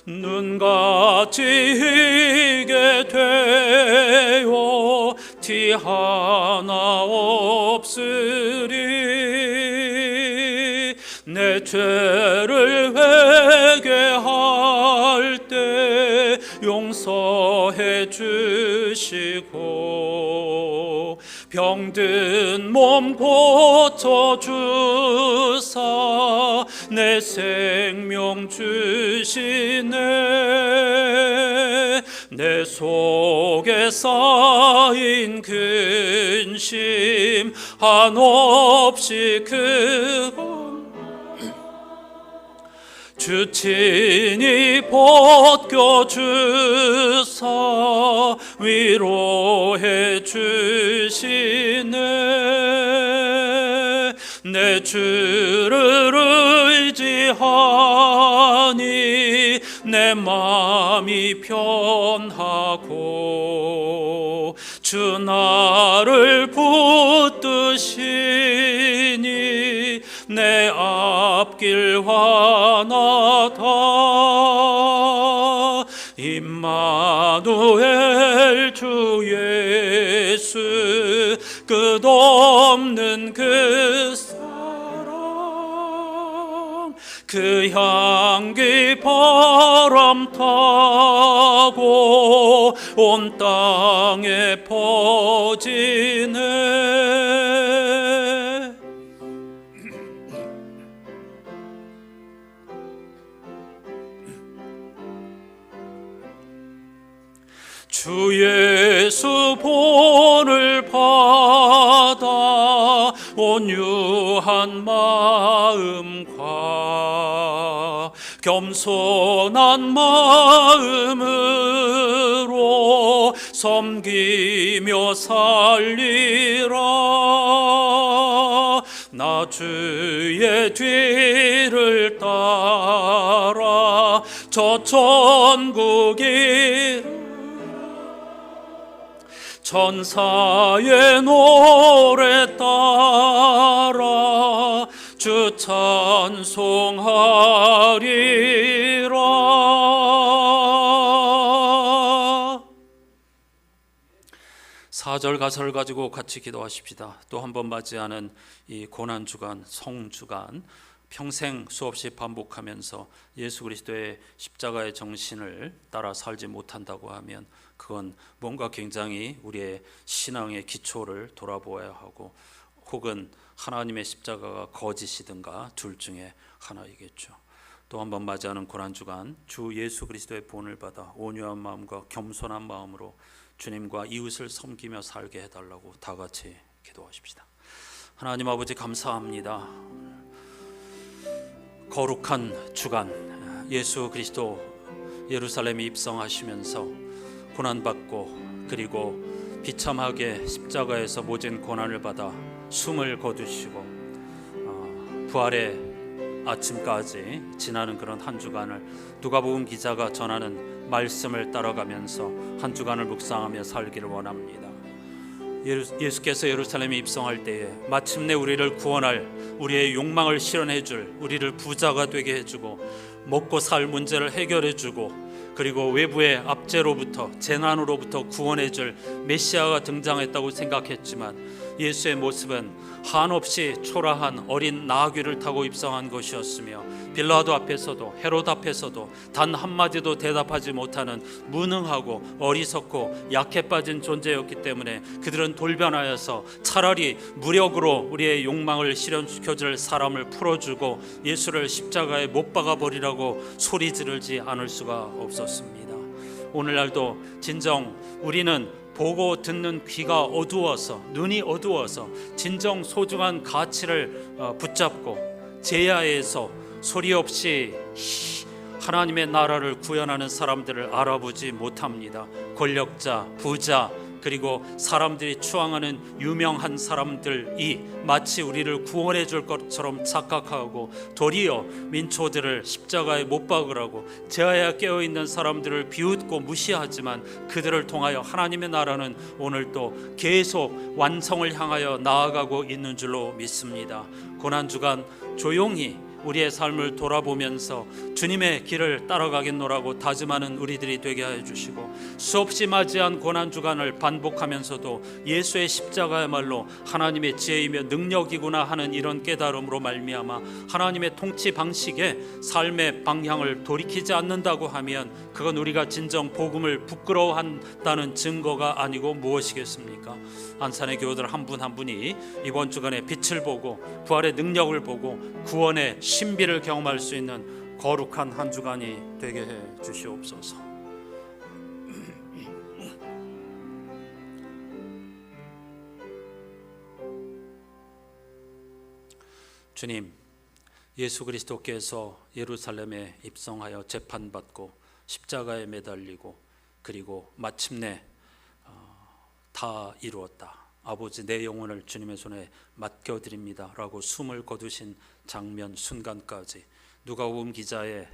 눈같이 희게 되어 티 하나 없으리. 내 죄를 회개할 때 용서해 주시고 병든 몸 고쳐주사 내 생명 주시네. 내 속에 쌓인 근심 한없이 주 친히 벗겨주사 위로해 주시네. 내 주를 의지하니 내 마음이 편하고 주 나를 붙드시니 내 앞길 환하다. 임마누엘 주 예수 끝없는 그 사랑, 그 향기 바람 타고 온 땅에 퍼지네. 주 예수 본을 받아 온유한 마음과 겸손한 마음으로 섬기며 살리라. 나 주의 뒤를 따라 저 천국이 천사의 노래 따라 주 찬송하리라. 4절 가사를 가지고 같이 기도하십시다. 또 한 번 맞이하는 이 고난주간, 성주간, 평생 수없이 반복하면서 예수 그리스도의 십자가의 정신을 따라 살지 못한다고 하면 그건 뭔가 굉장히 우리의 신앙의 기초를 돌아보아야 하고, 혹은 하나님의 십자가가 거짓이든가 둘 중에 하나이겠죠. 또 한 번 맞이하는 고난주간, 주 예수 그리스도의 본을 받아 온유한 마음과 겸손한 마음으로 주님과 이웃을 섬기며 살게 해달라고 다 같이 기도하십시다. 하나님 아버지, 감사합니다. 거룩한 주간, 예수 그리스도 예루살렘에 입성하시면서 고난받고 그리고 비참하게 십자가에서 모진 고난을 받아 숨을 거두시고 부활의 아침까지 지나는 그런 한 주간을 누가복음 기자가 전하는 말씀을 따라가면서 한 주간을 묵상하며 살기를 원합니다. 예수께서 예루살렘에 입성할 때에 마침내 우리를 구원할, 우리의 욕망을 실현해 줄, 우리를 부자가 되게 해주고 먹고 살 문제를 해결해 주고, 그리고 외부의 압제로부터, 재난으로부터 구원해 줄 메시아가 등장했다고 생각했지만 예수의 모습은 한없이 초라한 어린 나귀를 타고 입성한 것이었으며, 빌라도 앞에서도 헤롯 앞에서도 단 한마디도 대답하지 못하는 무능하고 어리석고 약해 빠진 존재였기 때문에 그들은 돌변하여서 차라리 무력으로 우리의 욕망을 실현시켜줄 사람을 풀어주고 예수를 십자가에 못 박아버리라고 소리 지르지 않을 수가 없었습니다. 오늘날도 진정 우리는 보고 듣는 귀가 어두워서, 눈이 어두워서 진정 소중한 가치를 붙잡고 제야에서 소리 없이 하나님의 나라를 구현하는 사람들을 알아보지 못합니다. 권력자, 부자, 그리고 사람들이 추앙하는 유명한 사람들이 마치 우리를 구원해 줄 것처럼 착각하고 도리어 민초들을 십자가에 못 박으라고 제하에 깨어있는 사람들을 비웃고 무시하지만 그들을 통하여 하나님의 나라는 오늘도 계속 완성을 향하여 나아가고 있는 줄로 믿습니다. 고난주간 조용히 우리의 삶을 돌아보면서 주님의 길을 따라가겠노라고 다짐하는 우리들이 되게 하여 주시고, 수없이 맞이한 고난주간을 반복하면서도 예수의 십자가야말로 하나님의 지혜이며 능력이구나 하는 이런 깨달음으로 말미암아 하나님의 통치 방식에 삶의 방향을 돌이키지 않는다고 하면 그건 우리가 진정 복음을 부끄러워한다는 증거가 아니고 무엇이겠습니까? 안산의 교우들 한 분 한 분이 이번 주간에 빛을 보고 부활의 능력을 보고 구원의 신비를 경험할 수 있는 거룩한 한 주간이 되게 해 주시옵소서. 주님, 예수 그리스도께서 예루살렘에 입성하여 재판받고 십자가에 매달리고 그리고 마침내 다 이루었다, 아버지 내 영혼을 주님의 손에 맡겨드립니다 라고 숨을 거두신 장면 순간까지 누가복음 기자의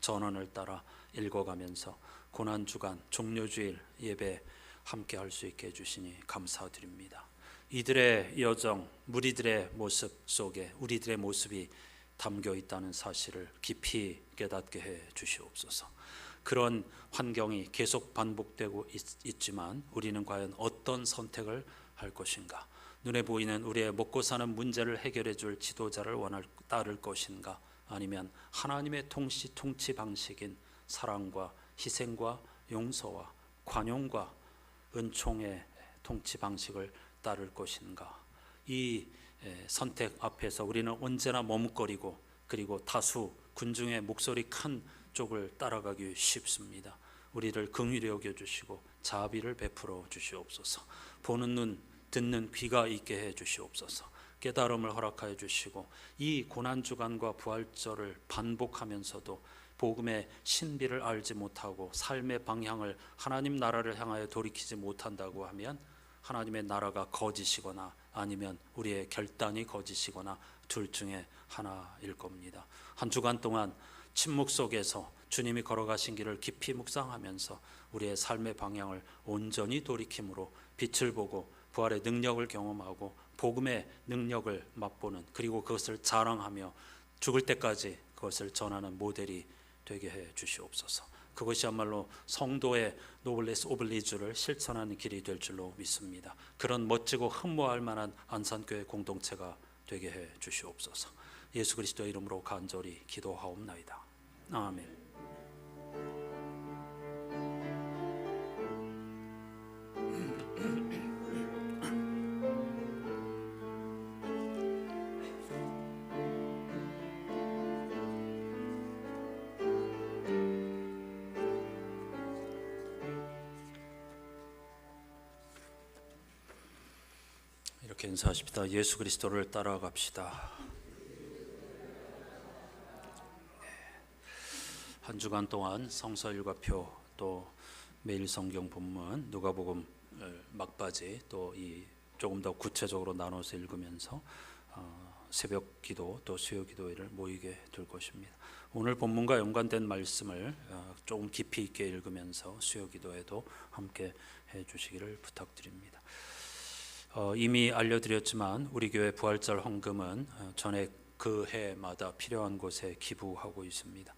전언을 따라 읽어가면서 고난주간 종료주일 예배 함께 할 수 있게 해주시니 감사드립니다. 이들의 여정, 무리들의 모습 속에 우리들의 모습이 담겨 있다는 사실을 깊이 깨닫게 해 주시옵소서. 그런 환경이 계속 반복되고 있지만 우리는 과연 어떤 선택을 할 것인가? 눈에 보이는 우리의 먹고 사는 문제를 해결해 줄 지도자를 따를 것인가? 아니면 하나님의 통치 방식인 사랑과 희생과 용서와 관용과 은총의 통치 방식을 따를 것인가? 이 선택 앞에서 우리는 언제나 머뭇거리고 그리고 다수 군중의 목소리 큰 쪽을 따라가기 쉽습니다. 우리를 긍휼히 여겨주시고 자비를 베풀어 주시옵소서. 보는 눈, 듣는 귀가 있게 해 주시옵소서. 깨달음을 허락하여 주시고 이 고난주간과 부활절을 반복하면서도 복음의 신비를 알지 못하고 삶의 방향을 하나님 나라를 향하여 돌이키지 못한다고 하면 하나님의 나라가 거짓이거나 아니면 우리의 결단이 거짓이거나 둘 중에 하나일 겁니다. 한 주간 동안 침묵 속에서 주님이 걸어가신 길을 깊이 묵상하면서 우리의 삶의 방향을 온전히 돌이킴으로 빛을 보고 부활의 능력을 경험하고 복음의 능력을 맛보는, 그리고 그것을 자랑하며 죽을 때까지 그것을 전하는 모델이 되게 해 주시옵소서. 그것이야말로 성도의 노블레스 오블리주를 실천하는 길이 될 줄로 믿습니다. 그런 멋지고 흠모할 만한 안산교회 공동체가 되게 해 주시옵소서. 예수 그리스도의 이름으로 간절히 기도하옵나이다. 아멘. 이렇게 인사하십시다. 예수 그리스도를 따라갑시다. 한 주간 동안 성서 일과표, 또 매일 성경 본문, 누가복음 막바지, 또 이 조금 더 구체적으로 나눠서 읽으면서 새벽 기도 또 수요 기도회를 모이게 될 것입니다. 오늘 본문과 연관된 말씀을 조금 깊이 있게 읽으면서 수요 기도회도 함께 해주시기를 부탁드립니다. 이미 알려드렸지만 우리 교회 부활절 헌금은 전에 그 해마다 필요한 곳에 기부하고 있습니다.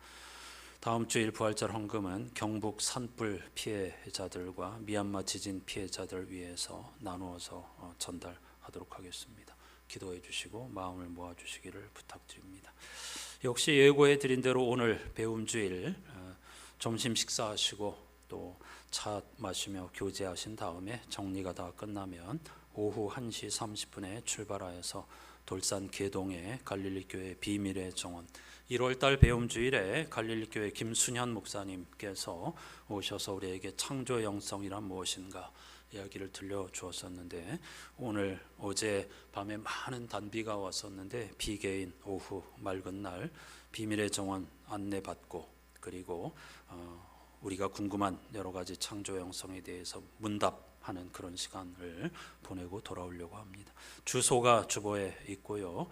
다음 주일 부활절 헌금은 경북 산불 피해자들과 미얀마 지진 피해자들 위해서 나누어서 전달하도록 하겠습니다. 기도해 주시고 마음을 모아 주시기를 부탁드립니다. 역시 예고해 드린 대로 오늘 배움주일 점심 식사하시고 또 차 마시며 교제하신 다음에 정리가 다 끝나면 오후 1시 30분에 출발하여서 돌산 계동의 갈릴리교회 비밀의 정원, 1월달 배움주일에 갈릴리교회 김순현 목사님께서 오셔서 우리에게 창조의 영성이란 무엇인가 이야기를 들려주었었는데, 오늘 어제 밤에 많은 단비가 왔었는데 비개인 오후 맑은 날 비밀의 정원 안내받고, 그리고 우리가 궁금한 여러 가지 창조 영성에 대해서 문답하는 그런 시간을 보내고 돌아오려고 합니다. 주소가 주보에 있고요.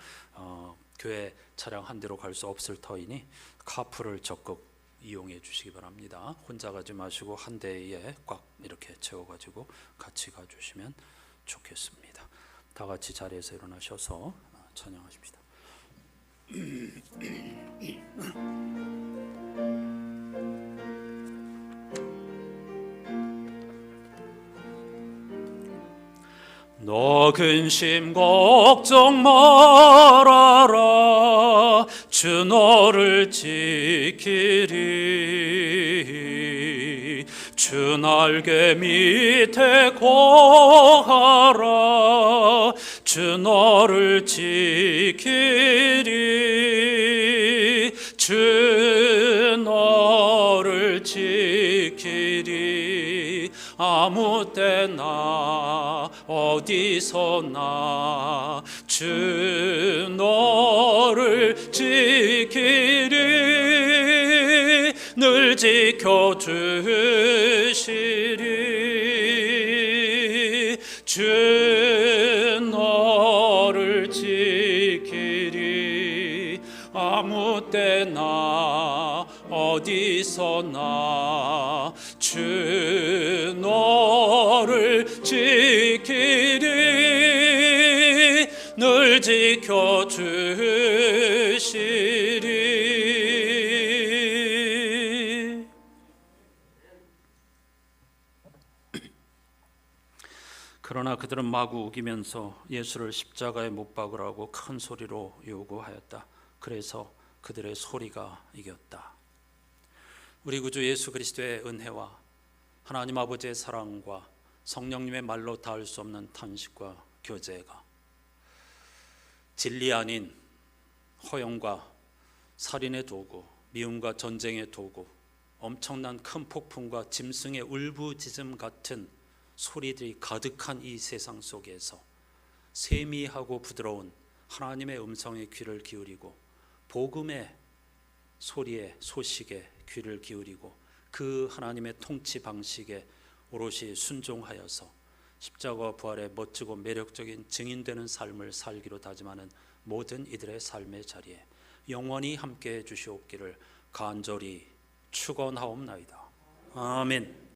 교회 차량 한 대로 갈 수 없을 터이니 카풀을 적극 이용해 주시기 바랍니다. 혼자 가지 마시고 한 대에 꽉 이렇게 채워가지고 같이 가주시면 좋겠습니다. 다 같이 자리에서 일어나셔서 찬양하십시다. 너 근심 걱정 말아라. 주 너를 지키리. 주 날개 밑에 거하라. 주 너를 지키리. 주 너를 지키리. 아무 때나 어디서나 주 너를 지키리. 늘 지켜주시리. 주 너를 지키리. 아무 때나 어디서나 주 너를 지키리. 늘 지켜주시리. 그러나 그들은 마구 우기면서 예수를 십자가에 못 박으라고 큰 소리로 요구하였다. 그래서 그들의 소리가 이겼다. 우리 구주 예수 그리스도의 은혜와 하나님 아버지의 사랑과 성령님의 말로 닿을 수 없는 탄식과 교제가 진리 아닌 허영과 살인의 도구, 미움과 전쟁의 도구, 엄청난 큰 폭풍과 짐승의 울부짖음 같은 소리들이 가득한 이 세상 속에서 세미하고 부드러운 하나님의 음성에 귀를 기울이고 복음의 소리에 소식에 귀를 기울이고 그 하나님의 통치 방식에 오롯이 순종하여서 십자가 부활의 멋지고 매력적인 증인되는 삶을 살기로 다짐하는 모든 이들의 삶의 자리에 영원히 함께해 주시옵기를 간절히 축원하옵나이다. 아멘.